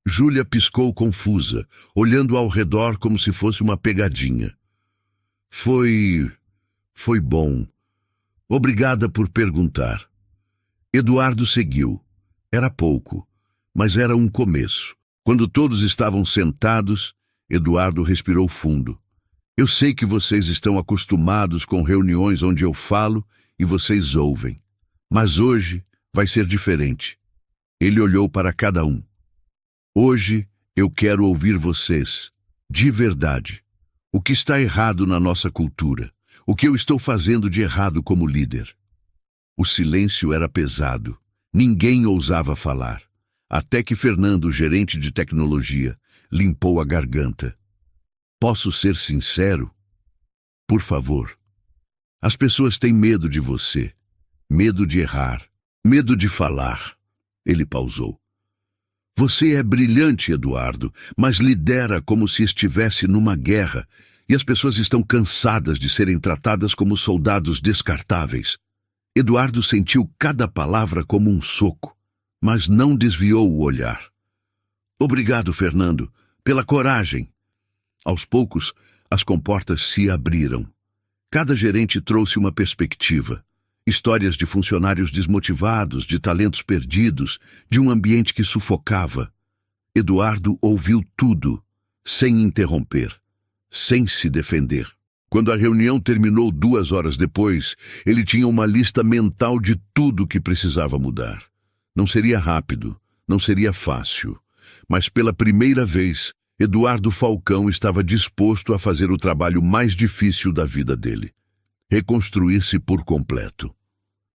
Júlia piscou confusa, olhando ao redor como se fosse uma pegadinha. Foi bom. Obrigada por perguntar. Eduardo seguiu. Era pouco, mas era um começo. Quando todos estavam sentados, Eduardo respirou fundo. Eu sei que vocês estão acostumados com reuniões onde eu falo e vocês ouvem. Mas hoje vai ser diferente. Ele olhou para cada um. Hoje eu quero ouvir vocês, de verdade. O que está errado na nossa cultura? O que eu estou fazendo de errado como líder? O silêncio era pesado. Ninguém ousava falar. Até que Fernando, o gerente de tecnologia, limpou a garganta. Posso ser sincero? Por favor. As pessoas têm medo de você. Medo de errar. Medo de falar. Ele pausou. Você é brilhante, Eduardo, mas lidera como se estivesse numa guerra, e as pessoas estão cansadas de serem tratadas como soldados descartáveis. Eduardo sentiu cada palavra como um soco, mas não desviou o olhar. Obrigado, Fernando, pela coragem. Aos poucos, as comportas se abriram. Cada gerente trouxe uma perspectiva. Histórias de funcionários desmotivados, de talentos perdidos, de um ambiente que sufocava. Eduardo ouviu tudo, sem interromper, sem se defender. Quando a reunião terminou 2 horas depois, ele tinha uma lista mental de tudo que precisava mudar. Não seria rápido, Não seria fácil, mas pela primeira vez, Eduardo Falcão estava disposto a fazer o trabalho mais difícil da vida dele: reconstruir-se por completo.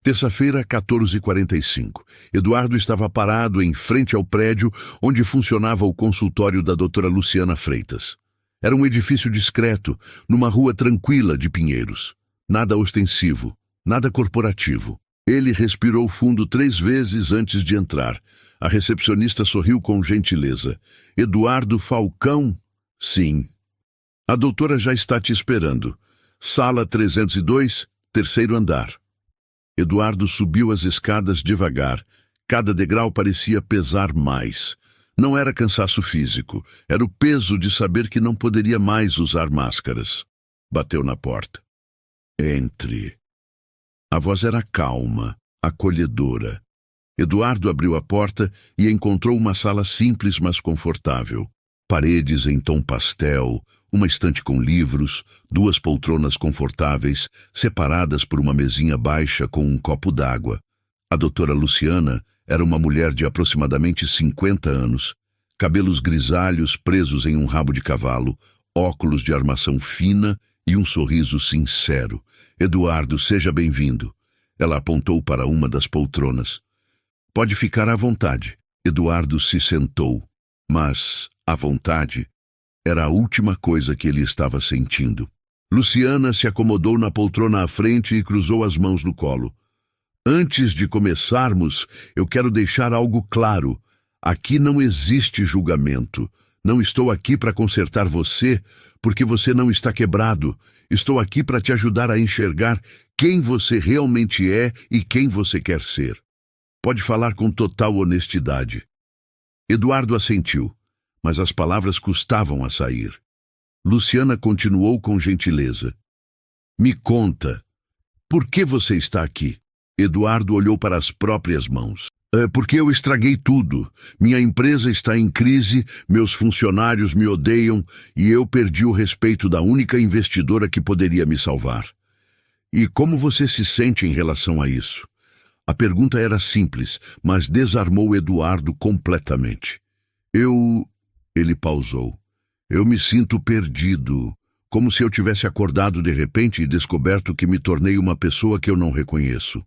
Terça-feira, 14h45. Eduardo estava parado em frente ao prédio onde funcionava o consultório da doutora Luciana Freitas. Era um edifício discreto, numa rua tranquila de Pinheiros. Nada ostensivo, nada corporativo. Ele respirou fundo 3 vezes antes de entrar. A recepcionista sorriu com gentileza. Eduardo Falcão? Sim. A doutora já está te esperando. Sala 302, terceiro andar. Eduardo subiu as escadas devagar. Cada degrau parecia pesar mais. Não era cansaço físico, era o peso de saber que não poderia mais usar máscaras. Bateu na porta. Entre. A voz era calma, acolhedora. Eduardo abriu a porta e encontrou uma sala simples, mas confortável. Paredes em tom pastel, uma estante com livros, 2 poltronas confortáveis, separadas por uma mesinha baixa com um copo d'água. A doutora Luciana era uma mulher de aproximadamente 50 anos, cabelos grisalhos presos em um rabo de cavalo, óculos de armação fina e um sorriso sincero. Eduardo, seja bem-vindo. Ela apontou para uma das poltronas. Pode ficar à vontade. Eduardo se sentou, mas à vontade era a última coisa que ele estava sentindo. Luciana se acomodou na poltrona à frente e cruzou as mãos no colo. Antes de começarmos, eu quero deixar algo claro. Aqui não existe julgamento. Não estou aqui para consertar você, porque você não está quebrado. Estou aqui para te ajudar a enxergar quem você realmente é e quem você quer ser. Pode falar com total honestidade. Eduardo assentiu, mas as palavras custavam a sair. Luciana continuou com gentileza. Me conta, por que você está aqui? Eduardo olhou para as próprias mãos. Porque eu estraguei tudo. Minha empresa está em crise, meus funcionários me odeiam e eu perdi o respeito da única investidora que poderia me salvar. E como você se sente em relação a isso? A pergunta era simples, mas desarmou Eduardo completamente. Ele pausou. Eu me sinto perdido, como se eu tivesse acordado de repente e descoberto que me tornei uma pessoa que eu não reconheço.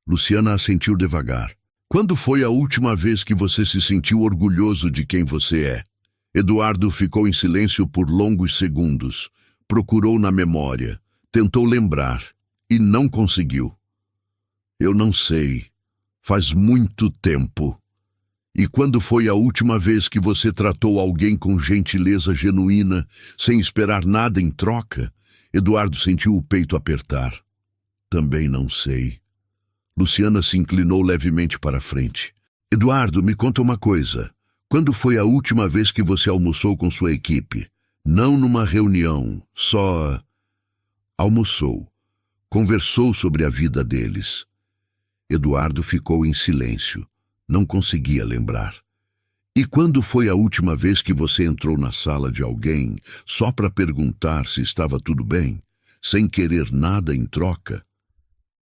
Luciana assentiu devagar. Quando foi a última vez que você se sentiu orgulhoso de quem você é? Eduardo ficou em silêncio por longos segundos. Procurou na memória, tentou lembrar e não conseguiu. Eu não sei. Faz muito tempo. E quando foi a última vez que você tratou alguém com gentileza genuína, sem esperar nada em troca? Eduardo sentiu o peito apertar. Também não sei. Luciana se inclinou levemente para a frente. Eduardo, me conta uma coisa. Quando foi a última vez que você almoçou com sua equipe? Não numa reunião, só... Almoçou. Conversou sobre a vida deles. Eduardo ficou em silêncio. Não conseguia lembrar. E quando foi a última vez que você entrou na sala de alguém só para perguntar se estava tudo bem, sem querer nada em troca?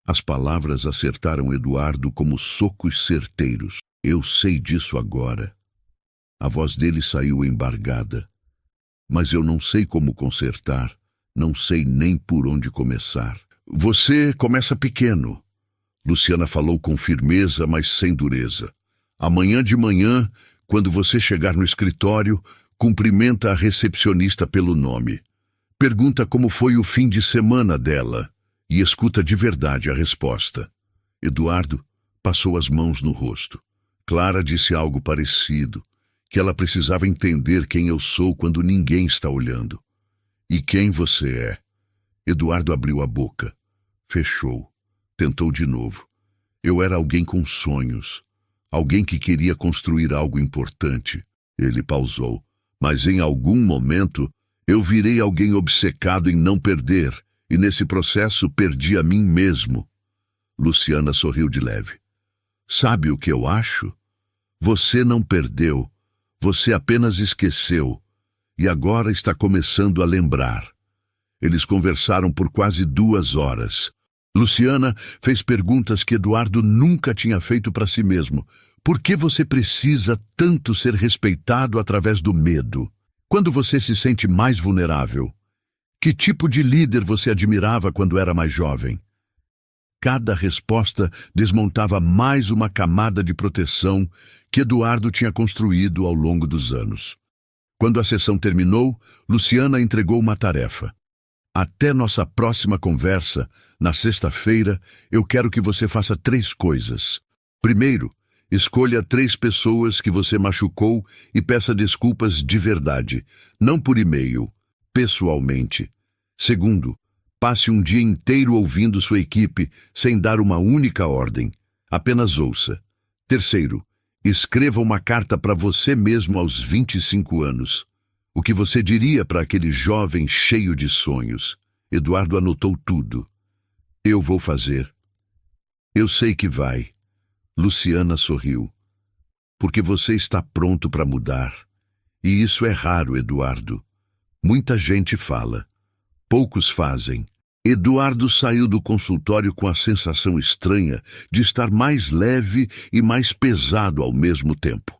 As palavras acertaram Eduardo como socos certeiros. Eu sei disso agora. A voz dele saiu embargada. Mas eu não sei como consertar, não sei nem por onde começar. Você começa pequeno. Luciana falou com firmeza, mas sem dureza. Amanhã de manhã, quando você chegar no escritório, cumprimenta a recepcionista pelo nome. Pergunta como foi o fim de semana dela e escuta de verdade a resposta. Eduardo passou as mãos no rosto. Clara disse algo parecido, que ela precisava entender quem eu sou quando ninguém está olhando. E quem você é? Eduardo abriu a boca. Fechou. Tentou de novo. Eu era alguém com sonhos. Alguém que queria construir algo importante. Ele pausou. Mas em algum momento, eu virei alguém obcecado em não perder, e nesse processo perdi a mim mesmo. Luciana sorriu de leve. Sabe o que eu acho? Você não perdeu. Você apenas esqueceu. E agora está começando a lembrar. Eles conversaram por quase 2 horas. Luciana fez perguntas que Eduardo nunca tinha feito para si mesmo. Por que você precisa tanto ser respeitado através do medo? Quando você se sente mais vulnerável? Que tipo de líder você admirava quando era mais jovem? Cada resposta desmontava mais uma camada de proteção que Eduardo tinha construído ao longo dos anos. Quando a sessão terminou, Luciana entregou uma tarefa. Até nossa próxima conversa, na sexta-feira, eu quero que você faça 3 coisas. Primeiro, escolha 3 pessoas que você machucou e peça desculpas de verdade, não por e-mail, pessoalmente. Segundo, passe um dia inteiro ouvindo sua equipe sem dar uma única ordem. Apenas ouça. Terceiro, escreva uma carta para você mesmo aos 25 anos. O que você diria para aquele jovem cheio de sonhos? Eduardo anotou tudo. Eu vou fazer. Eu sei que vai. Luciana sorriu. Porque você está pronto para mudar. E isso é raro, Eduardo. Muita gente fala. Poucos fazem. Eduardo saiu do consultório com a sensação estranha de estar mais leve e mais pesado ao mesmo tempo.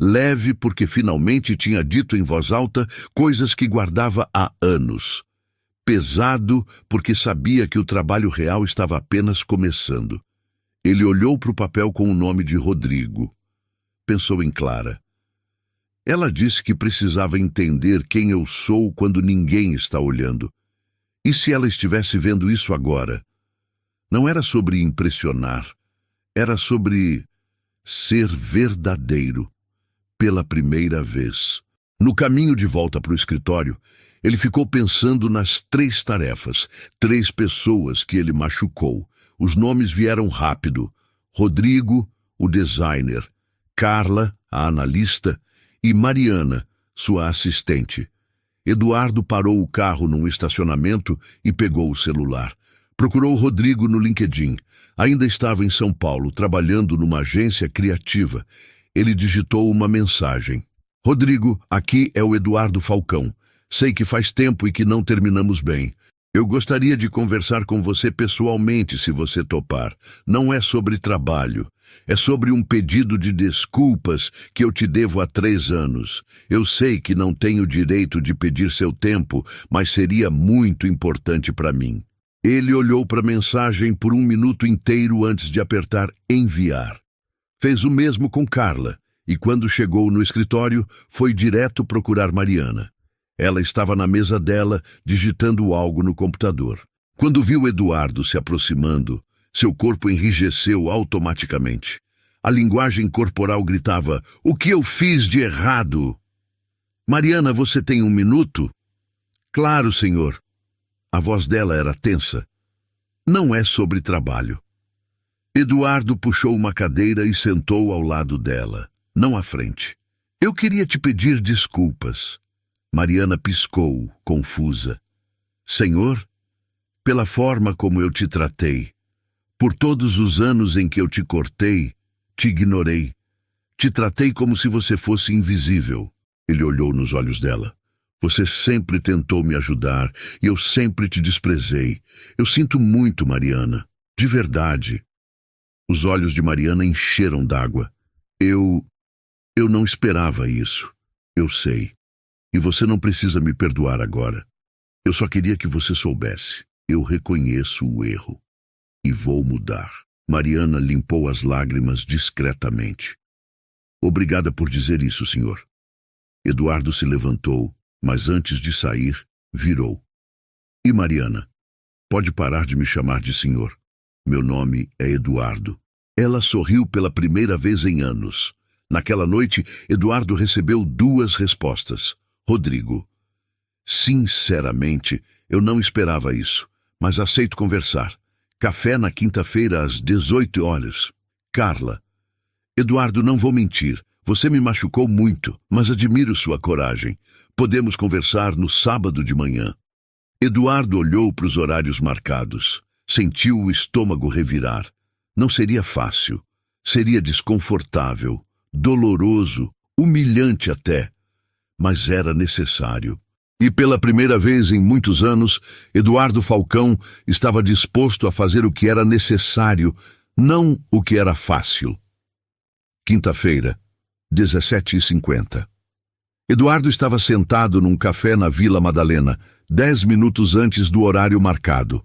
Leve porque finalmente tinha dito em voz alta coisas que guardava há anos. Pesado porque sabia que o trabalho real estava apenas começando. Ele olhou para o papel com o nome de Rodrigo. Pensou em Clara. Ela disse que precisava entender quem eu sou quando ninguém está olhando. E se ela estivesse vendo isso agora? Não era sobre impressionar. Era sobre ser verdadeiro. Pela primeira vez. No caminho de volta para o escritório, ele ficou pensando nas 3 tarefas, 3 pessoas que ele machucou. Os nomes vieram rápido. Rodrigo, o designer, Carla, a analista, e Mariana, sua assistente. Eduardo parou o carro num estacionamento e pegou o celular. Procurou Rodrigo no LinkedIn. Ainda estava em São Paulo, trabalhando numa agência criativa. Ele digitou uma mensagem. Rodrigo, aqui é o Eduardo Falcão. Sei que faz tempo e que não terminamos bem. Eu gostaria de conversar com você pessoalmente, se você topar. Não é sobre trabalho. É sobre um pedido de desculpas que eu te devo há 3 anos. Eu sei que não tenho direito de pedir seu tempo, mas seria muito importante para mim. Ele olhou para a mensagem por 1 minuto inteiro antes de apertar enviar. Fez o mesmo com Carla, e quando chegou no escritório, foi direto procurar Mariana. Ela estava na mesa dela, digitando algo no computador. Quando viu Eduardo se aproximando, seu corpo enrijeceu automaticamente. A linguagem corporal gritava: "O que eu fiz de errado?" "Mariana, você tem 1 minuto?" "Claro, senhor." A voz dela era tensa. "Não é sobre trabalho." Eduardo puxou uma cadeira e sentou ao lado dela, não à frente. "Eu queria te pedir desculpas." Mariana piscou, confusa. "Senhor, pela forma como eu te tratei, por todos os anos em que eu te cortei, te ignorei, te tratei como se você fosse invisível." Ele olhou nos olhos dela. "Você sempre tentou me ajudar e eu sempre te desprezei. Eu sinto muito, Mariana, de verdade." Os olhos de Mariana encheram d'água. Eu não esperava isso. Eu sei. E você não precisa me perdoar agora. Eu só queria que você soubesse. Eu reconheço o erro. E vou mudar." Mariana limpou as lágrimas discretamente. "Obrigada por dizer isso, senhor." Eduardo se levantou, mas antes de sair, virou. "E Mariana, pode parar de me chamar de senhor. Meu nome é Eduardo." Ela sorriu pela primeira vez em anos. Naquela noite, Eduardo recebeu 2 respostas. Rodrigo: "Sinceramente, eu não esperava isso, mas aceito conversar. Café na quinta-feira às 18 horas. Carla: "Eduardo, não vou mentir. Você me machucou muito, mas admiro sua coragem. Podemos conversar no sábado de manhã." Eduardo olhou para os horários marcados. Sentiu o estômago revirar. Não seria fácil. Seria desconfortável, doloroso, humilhante até. Mas era necessário. E pela primeira vez em muitos anos, Eduardo Falcão estava disposto a fazer o que era necessário, não o que era fácil. Quinta-feira, 17h50. Eduardo estava sentado num café na Vila Madalena, 10 minutos antes do horário marcado.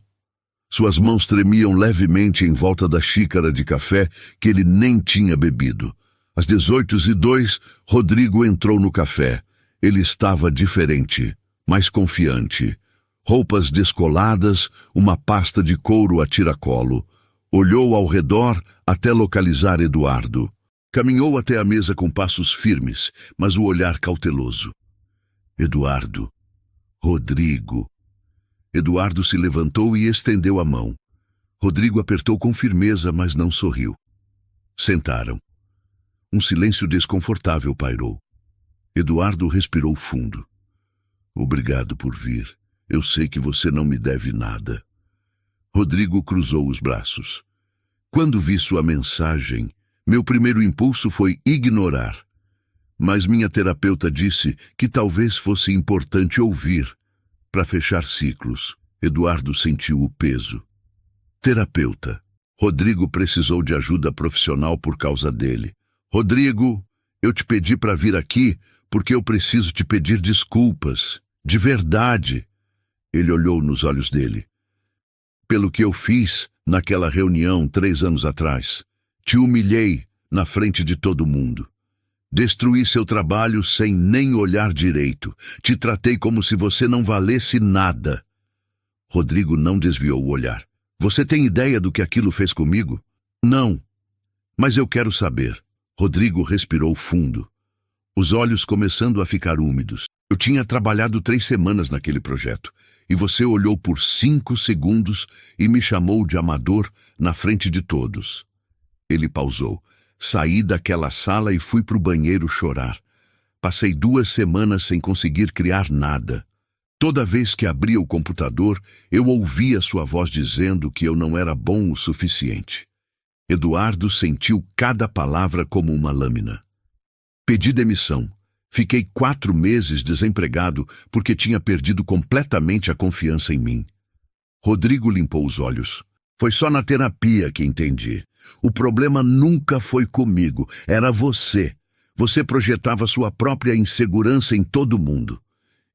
Suas mãos tremiam levemente em volta da xícara de café que ele nem tinha bebido. Às 18h02, Rodrigo entrou no café. Ele estava diferente, mais confiante. Roupas descoladas, uma pasta de couro a tiracolo. Olhou ao redor até localizar Eduardo. Caminhou até a mesa com passos firmes, mas o olhar cauteloso. Eduardo. Rodrigo. Eduardo se levantou e estendeu a mão. Rodrigo apertou com firmeza, mas não sorriu. Sentaram. Um silêncio desconfortável pairou. Eduardo respirou fundo. Obrigado por vir. Eu sei que você não me deve nada. Rodrigo cruzou os braços. Quando vi sua mensagem, meu primeiro impulso foi ignorar. Mas minha terapeuta disse que talvez fosse importante ouvir. Para fechar ciclos, Eduardo sentiu o peso. Terapeuta. Rodrigo precisou de ajuda profissional por causa dele. Rodrigo, eu te pedi para vir aqui porque eu preciso te pedir desculpas. De verdade. Ele olhou nos olhos dele. Pelo que eu fiz naquela reunião 3 anos atrás. Te humilhei na frente de todo mundo. Destruí seu trabalho sem nem olhar direito. Te tratei como se você não valesse nada. Rodrigo não desviou o olhar. Você tem ideia do que aquilo fez comigo? Não. Mas eu quero saber. Rodrigo respirou fundo. Os olhos começando a ficar úmidos. Eu tinha trabalhado 3 semanas naquele projeto. E você olhou por 5 segundos e me chamou de amador na frente de todos. Ele pausou. Saí daquela sala e fui para o banheiro chorar. Passei 2 semanas sem conseguir criar nada. Toda vez que abria o computador, eu ouvia sua voz dizendo que eu não era bom o suficiente. Eduardo sentiu cada palavra como uma lâmina. Pedi demissão. Fiquei 4 meses desempregado porque tinha perdido completamente a confiança em mim. Rodrigo limpou os olhos. Foi só na terapia que entendi. O problema nunca foi comigo, era você. Você projetava sua própria insegurança em todo mundo.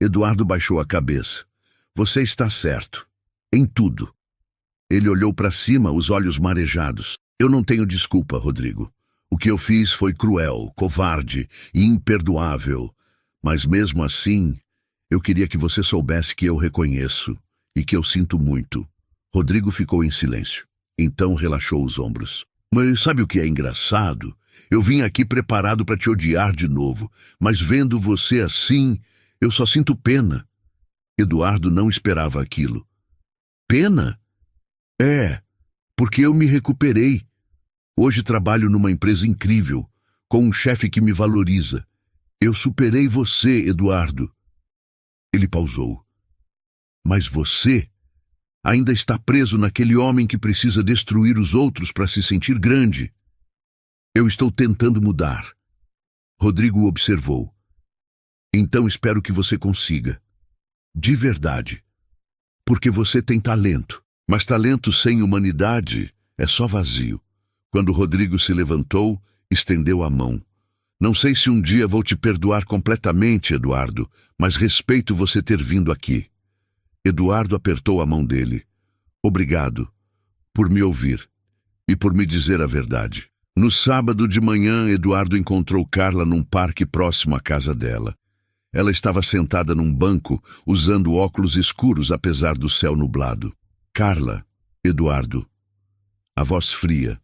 Eduardo baixou a cabeça. Você está certo. Em tudo. Ele olhou para cima, os olhos marejados. Eu não tenho desculpa, Rodrigo. O que eu fiz foi cruel, covarde e imperdoável. Mas mesmo assim, eu queria que você soubesse que eu reconheço e que eu sinto muito. Rodrigo ficou em silêncio. Então relaxou os ombros. Mas sabe o que é engraçado? Eu vim aqui preparado para te odiar de novo, mas vendo você assim, eu só sinto pena. Eduardo não esperava aquilo. Pena? É, porque eu me recuperei. Hoje trabalho numa empresa incrível, com um chefe que me valoriza. Eu superei você, Eduardo. Ele pausou. Mas você ainda está preso naquele homem que precisa destruir os outros para se sentir grande. Eu estou tentando mudar. Rodrigo observou. Então espero que você consiga. De verdade. Porque você tem talento. Mas talento sem humanidade é só vazio. Quando Rodrigo se levantou, estendeu a mão. Não sei se um dia vou te perdoar completamente, Eduardo, mas respeito você ter vindo aqui. Eduardo apertou a mão dele. Obrigado por me ouvir e por me dizer a verdade. No sábado de manhã, Eduardo encontrou Carla num parque próximo à casa dela. Ela estava sentada num banco, usando óculos escuros apesar do céu nublado. Carla, Eduardo. A voz fria.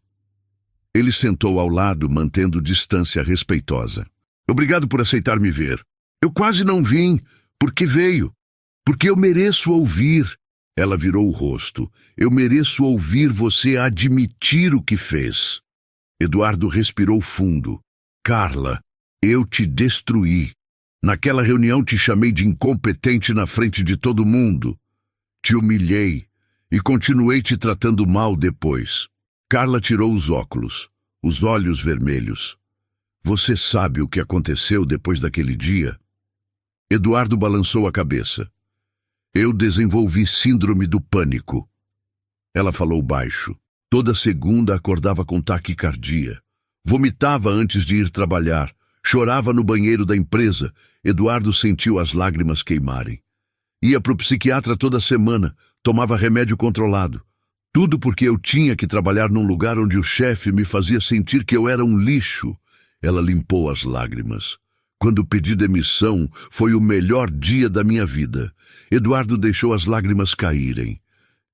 Ele sentou ao lado, mantendo distância respeitosa. Obrigado por aceitar me ver. Eu quase não vim, porque veio. Porque eu mereço ouvir. Ela virou o rosto. Eu mereço ouvir você admitir o que fez. Eduardo respirou fundo. Carla, eu te destruí. Naquela reunião te chamei de incompetente na frente de todo mundo. Te humilhei e continuei te tratando mal depois. Carla tirou os óculos, os olhos vermelhos. Você sabe o que aconteceu depois daquele dia? Eduardo balançou a cabeça. Eu desenvolvi síndrome do pânico. Ela falou baixo. Toda segunda acordava com taquicardia. Vomitava antes de ir trabalhar. Chorava no banheiro da empresa. Eduardo sentiu as lágrimas queimarem. Ia para o psiquiatra toda semana. Tomava remédio controlado. Tudo porque eu tinha que trabalhar num lugar onde o chefe me fazia sentir que eu era um lixo. Ela limpou as lágrimas. Quando pedi demissão, foi o melhor dia da minha vida. Eduardo deixou as lágrimas caírem.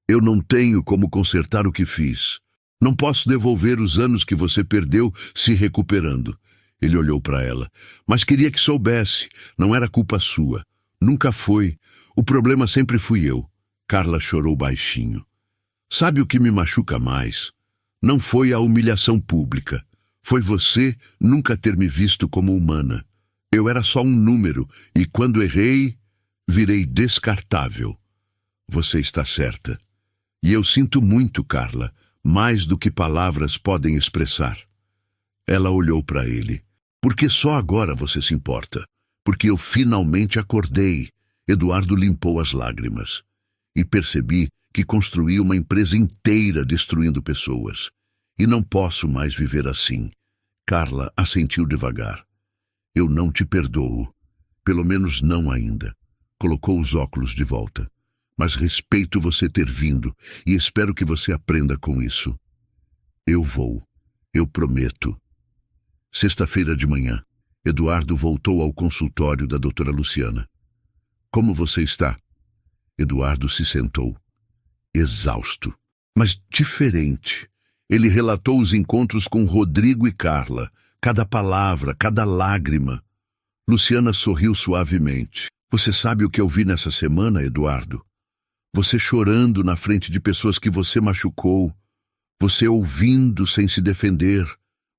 Eu não tenho como consertar o que fiz. Não posso devolver os anos que você perdeu se recuperando. Ele olhou para ela. Mas queria que soubesse. Não era culpa sua. Nunca foi. O problema sempre fui eu. Carla chorou baixinho. Sabe o que me machuca mais? Não foi a humilhação pública. Foi você nunca ter me visto como humana. Eu era só um número, e quando errei, virei descartável. Você está certa. E eu sinto muito, Carla, mais do que palavras podem expressar. Ela olhou para ele. Porque só agora você se importa. Porque eu finalmente acordei. Eduardo limpou as lágrimas. E percebi que construí uma empresa inteira destruindo pessoas. E não posso mais viver assim. Carla assentiu devagar. Eu não te perdoo. Pelo menos não ainda. Colocou os óculos de volta. Mas respeito você ter vindo e espero que você aprenda com isso. Eu vou. Eu prometo. Sexta-feira de manhã, Eduardo voltou ao consultório da doutora Luciana. Como você está? Eduardo se sentou. Exausto, mas diferente. Ele relatou os encontros com Rodrigo e Carla, cada palavra, cada lágrima. Luciana sorriu suavemente. Você sabe o que eu vi nessa semana, Eduardo? Você chorando na frente de pessoas que você machucou. Você ouvindo sem se defender.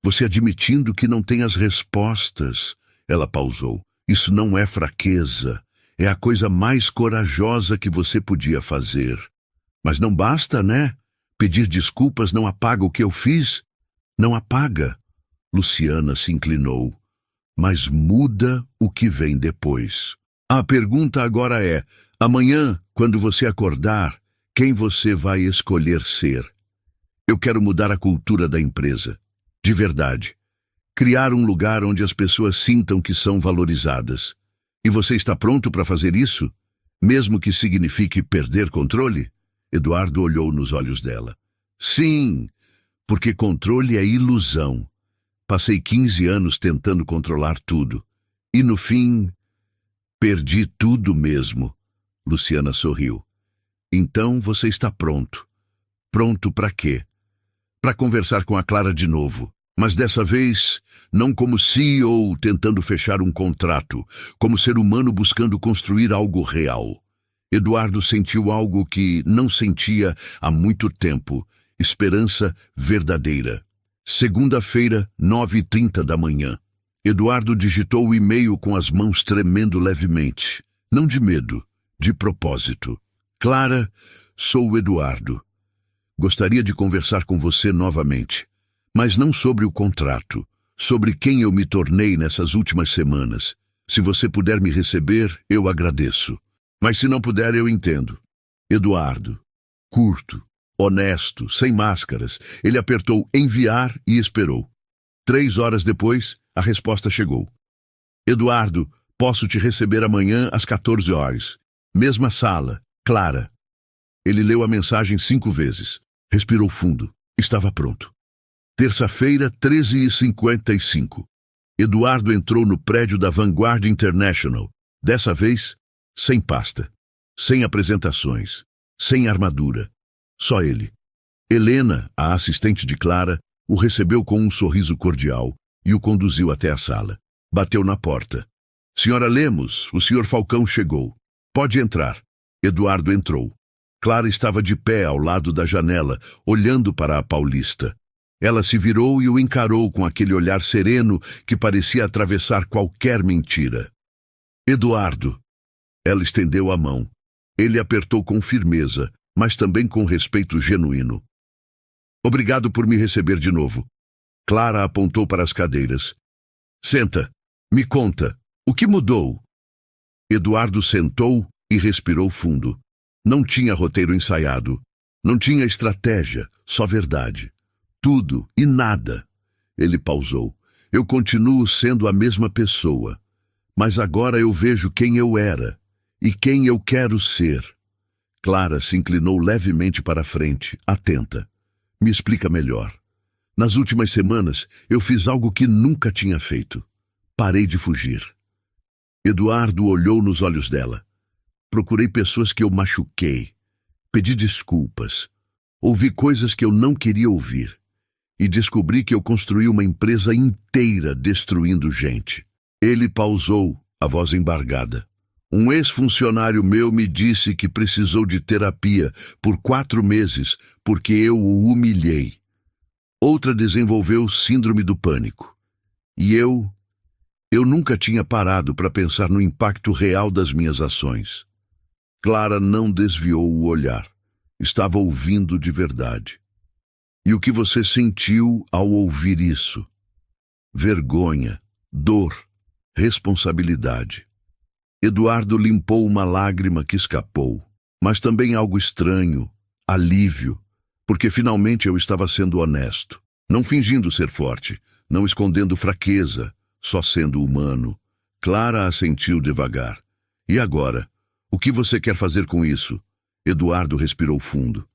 Você admitindo que não tem as respostas. Ela pausou. Isso não é fraqueza. É a coisa mais corajosa que você podia fazer. Mas não basta, né? Pedir desculpas não apaga o que eu fiz? Não apaga. Luciana se inclinou. Mas muda o que vem depois. A pergunta agora é, amanhã, quando você acordar, quem você vai escolher ser? Eu quero mudar a cultura da empresa. De verdade. Criar um lugar onde as pessoas sintam que são valorizadas. E você está pronto para fazer isso? Mesmo que signifique perder controle? Eduardo olhou nos olhos dela. Sim, porque controle é ilusão. Passei 15 anos tentando controlar tudo. E no fim, perdi tudo mesmo. Luciana sorriu. Então você está pronto. Pronto para quê? Para conversar com a Clara de novo. Mas dessa vez, não como CEO tentando fechar um contrato, como ser humano buscando construir algo real. Eduardo sentiu algo que não sentia há muito tempo, esperança verdadeira. Segunda-feira, 9h30 da manhã. Eduardo digitou o e-mail com as mãos tremendo levemente. Não de medo, de propósito. Clara, sou o Eduardo. Gostaria de conversar com você novamente. Mas não sobre o contrato, sobre quem eu me tornei nessas últimas semanas. Se você puder me receber, eu agradeço. Mas se não puder, eu entendo. Eduardo. Curto, honesto, sem máscaras. Ele apertou enviar e esperou. 3 horas depois, a resposta chegou. Eduardo, posso te receber amanhã às 14 horas. Mesma sala, Clara. Ele leu a mensagem 5 vezes. Respirou fundo. Estava pronto. Terça-feira, 13h55. Eduardo entrou no prédio da Vanguard International. Dessa vez, sem pasta, sem apresentações, sem armadura. Só ele. Helena, a assistente de Clara, o recebeu com um sorriso cordial e o conduziu até a sala. Bateu na porta. Senhora Lemos, o senhor Falcão chegou. Pode entrar. Eduardo entrou. Clara estava de pé ao lado da janela, olhando para a Paulista. Ela se virou e o encarou com aquele olhar sereno que parecia atravessar qualquer mentira. Eduardo. Ela estendeu a mão. Ele apertou com firmeza, mas também com respeito genuíno. Obrigado por me receber de novo. Clara apontou para as cadeiras. Senta. Me conta. O que mudou? Eduardo sentou e respirou fundo. Não tinha roteiro ensaiado. Não tinha estratégia, só verdade. Tudo e nada. Ele pausou. Eu continuo sendo a mesma pessoa, mas agora eu vejo quem eu era e quem eu quero ser. Clara se inclinou levemente para a frente, atenta. Me explica melhor. Nas últimas semanas, eu fiz algo que nunca tinha feito. Parei de fugir. Eduardo olhou nos olhos dela. Procurei pessoas que eu machuquei. Pedi desculpas. Ouvi coisas que eu não queria ouvir. E descobri que eu construí uma empresa inteira destruindo gente. Ele pausou, a voz embargada. Um ex-funcionário meu me disse que precisou de terapia por 4 meses porque eu o humilhei. Outra desenvolveu síndrome do pânico. E eu nunca tinha parado para pensar no impacto real das minhas ações. Clara não desviou o olhar. Estava ouvindo de verdade. E o que você sentiu ao ouvir isso? Vergonha, dor, responsabilidade. Eduardo limpou uma lágrima que escapou, mas também algo estranho, alívio, porque finalmente eu estava sendo honesto, não fingindo ser forte, não escondendo fraqueza, só sendo humano. Clara assentiu devagar. E agora? O que você quer fazer com isso? Eduardo respirou fundo.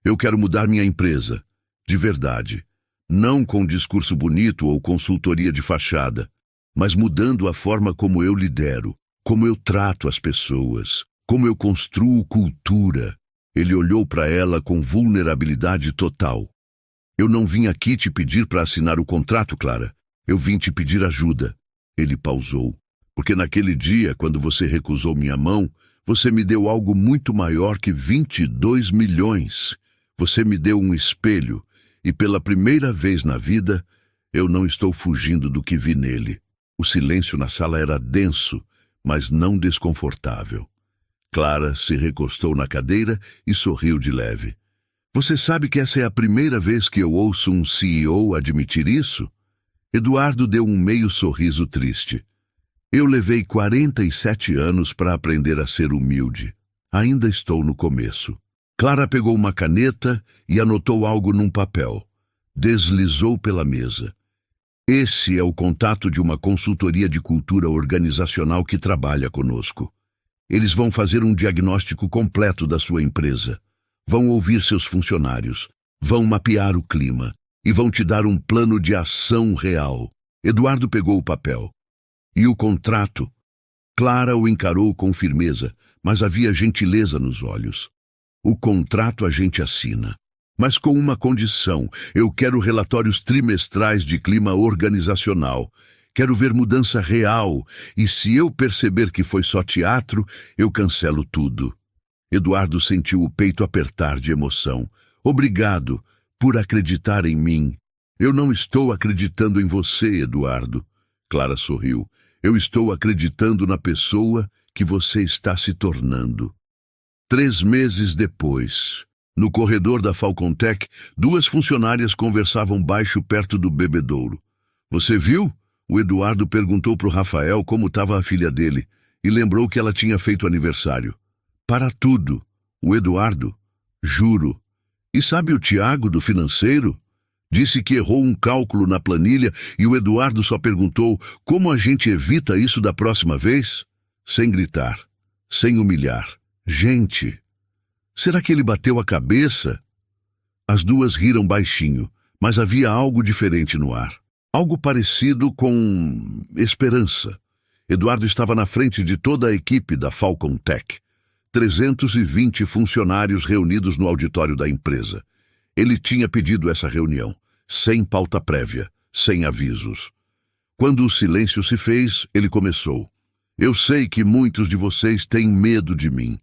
Eu quero mudar minha empresa, de verdade, não com discurso bonito ou consultoria de fachada, mas mudando a forma como eu lidero, como eu trato as pessoas, como eu construo cultura. Ele olhou para ela com vulnerabilidade total. Eu não vim aqui te pedir para assinar o contrato, Clara. Eu vim te pedir ajuda. Ele pausou. Porque naquele dia, quando você recusou minha mão, você me deu algo muito maior que 22 milhões. Você me deu um espelho, e pela primeira vez na vida, eu não estou fugindo do que vi nele. O silêncio na sala era denso, mas não desconfortável. Clara se recostou na cadeira e sorriu de leve. Você sabe que essa é a primeira vez que eu ouço um CEO admitir isso? Eduardo deu um meio sorriso triste. Eu levei 47 anos para aprender a ser humilde. Ainda estou no começo. Clara pegou uma caneta e anotou algo num papel. Deslizou pela mesa. Esse é o contato de uma consultoria de cultura organizacional que trabalha conosco. Eles vão fazer um diagnóstico completo da sua empresa. Vão ouvir seus funcionários. Vão mapear o clima. E vão te dar um plano de ação real. Eduardo pegou o papel. E o contrato? Clara o encarou com firmeza, mas havia gentileza nos olhos. O contrato a gente assina. Mas com uma condição, eu quero relatórios trimestrais de clima organizacional. Quero ver mudança real, e se eu perceber que foi só teatro, eu cancelo tudo. Eduardo sentiu o peito apertar de emoção. Obrigado por acreditar em mim. Eu não estou acreditando em você, Eduardo. Clara sorriu. Eu estou acreditando na pessoa que você está se tornando. 3 meses depois, no corredor da Falcontech, 2 funcionárias conversavam baixo perto do bebedouro. Você viu? O Eduardo perguntou para o Rafael como estava a filha dele e lembrou que ela tinha feito aniversário. Para tudo. O Eduardo? Juro. E sabe o Tiago do financeiro? Disse que errou um cálculo na planilha e o Eduardo só perguntou como a gente evita isso da próxima vez? Sem gritar, sem humilhar. Gente, será que ele bateu a cabeça? As 2 riram baixinho, mas havia algo diferente no ar. Algo parecido com esperança. Eduardo estava na frente de toda a equipe da Falcontech. 320 funcionários reunidos no auditório da empresa. Ele tinha pedido essa reunião, sem pauta prévia, sem avisos. Quando o silêncio se fez, ele começou. Eu sei que muitos de vocês têm medo de mim.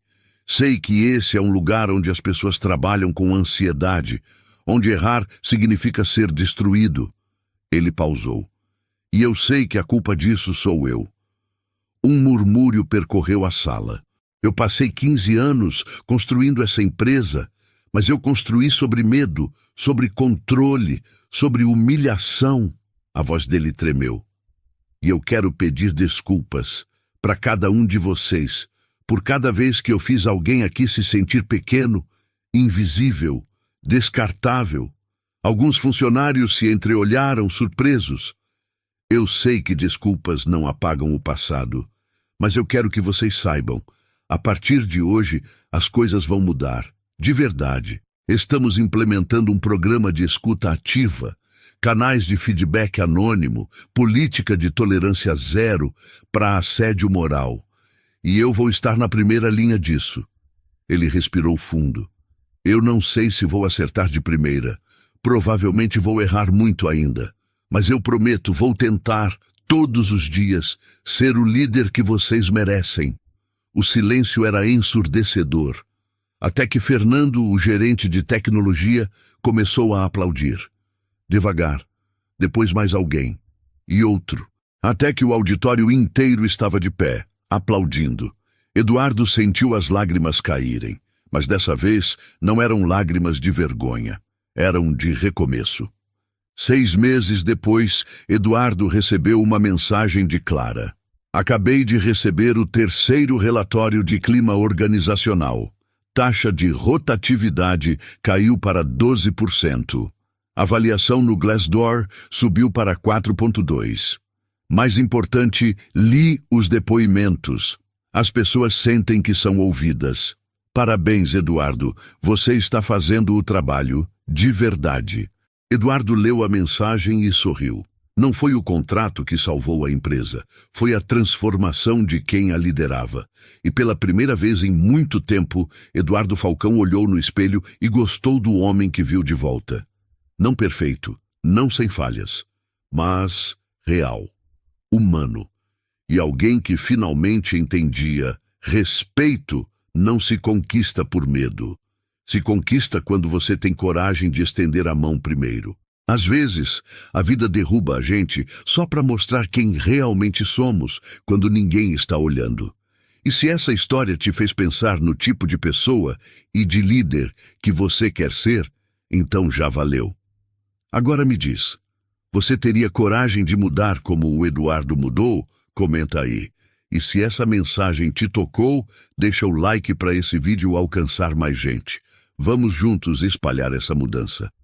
Sei que esse é um lugar onde as pessoas trabalham com ansiedade, onde errar significa ser destruído. Ele pausou. E eu sei que a culpa disso sou eu. Um murmúrio percorreu a sala. Eu passei 15 anos construindo essa empresa, mas eu construí sobre medo, sobre controle, sobre humilhação. A voz dele tremeu. E eu quero pedir desculpas para cada um de vocês, por cada vez que eu fiz alguém aqui se sentir pequeno, invisível, descartável. Alguns funcionários se entreolharam surpresos. Eu sei que desculpas não apagam o passado, mas eu quero que vocês saibam, a partir de hoje as coisas vão mudar, de verdade. Estamos implementando um programa de escuta ativa, canais de feedback anônimo, política de tolerância zero para assédio moral. E eu vou estar na primeira linha disso. Ele respirou fundo. Eu não sei se vou acertar de primeira. Provavelmente vou errar muito ainda. Mas eu prometo, vou tentar, todos os dias, ser o líder que vocês merecem. O silêncio era ensurdecedor. Até que Fernando, o gerente de tecnologia, começou a aplaudir. Devagar. Depois mais alguém. E outro. Até que o auditório inteiro estava de pé, aplaudindo. Eduardo sentiu as lágrimas caírem. Mas dessa vez não eram lágrimas de vergonha. Eram de recomeço. 6 meses depois, Eduardo recebeu uma mensagem de Clara. Acabei de receber o 3º relatório de clima organizacional. Taxa de rotatividade caiu para 12%. Avaliação no Glassdoor subiu para 4,2. Mais importante, li os depoimentos. As pessoas sentem que são ouvidas. Parabéns, Eduardo. Você está fazendo o trabalho de verdade. Eduardo leu a mensagem e sorriu. Não foi o contrato que salvou a empresa, foi a transformação de quem a liderava. E pela primeira vez em muito tempo, Eduardo Falcão olhou no espelho e gostou do homem que viu de volta. Não perfeito, não sem falhas, mas real, humano. E alguém que finalmente entendia: respeito não se conquista por medo. Se conquista quando você tem coragem de estender a mão primeiro. Às vezes, a vida derruba a gente só para mostrar quem realmente somos, quando ninguém está olhando. E se essa história te fez pensar no tipo de pessoa e de líder que você quer ser, então já valeu. Agora me diz, você teria coragem de mudar como o Eduardo mudou? Comenta aí. E se essa mensagem te tocou, deixa o like para esse vídeo alcançar mais gente. Vamos juntos espalhar essa mudança.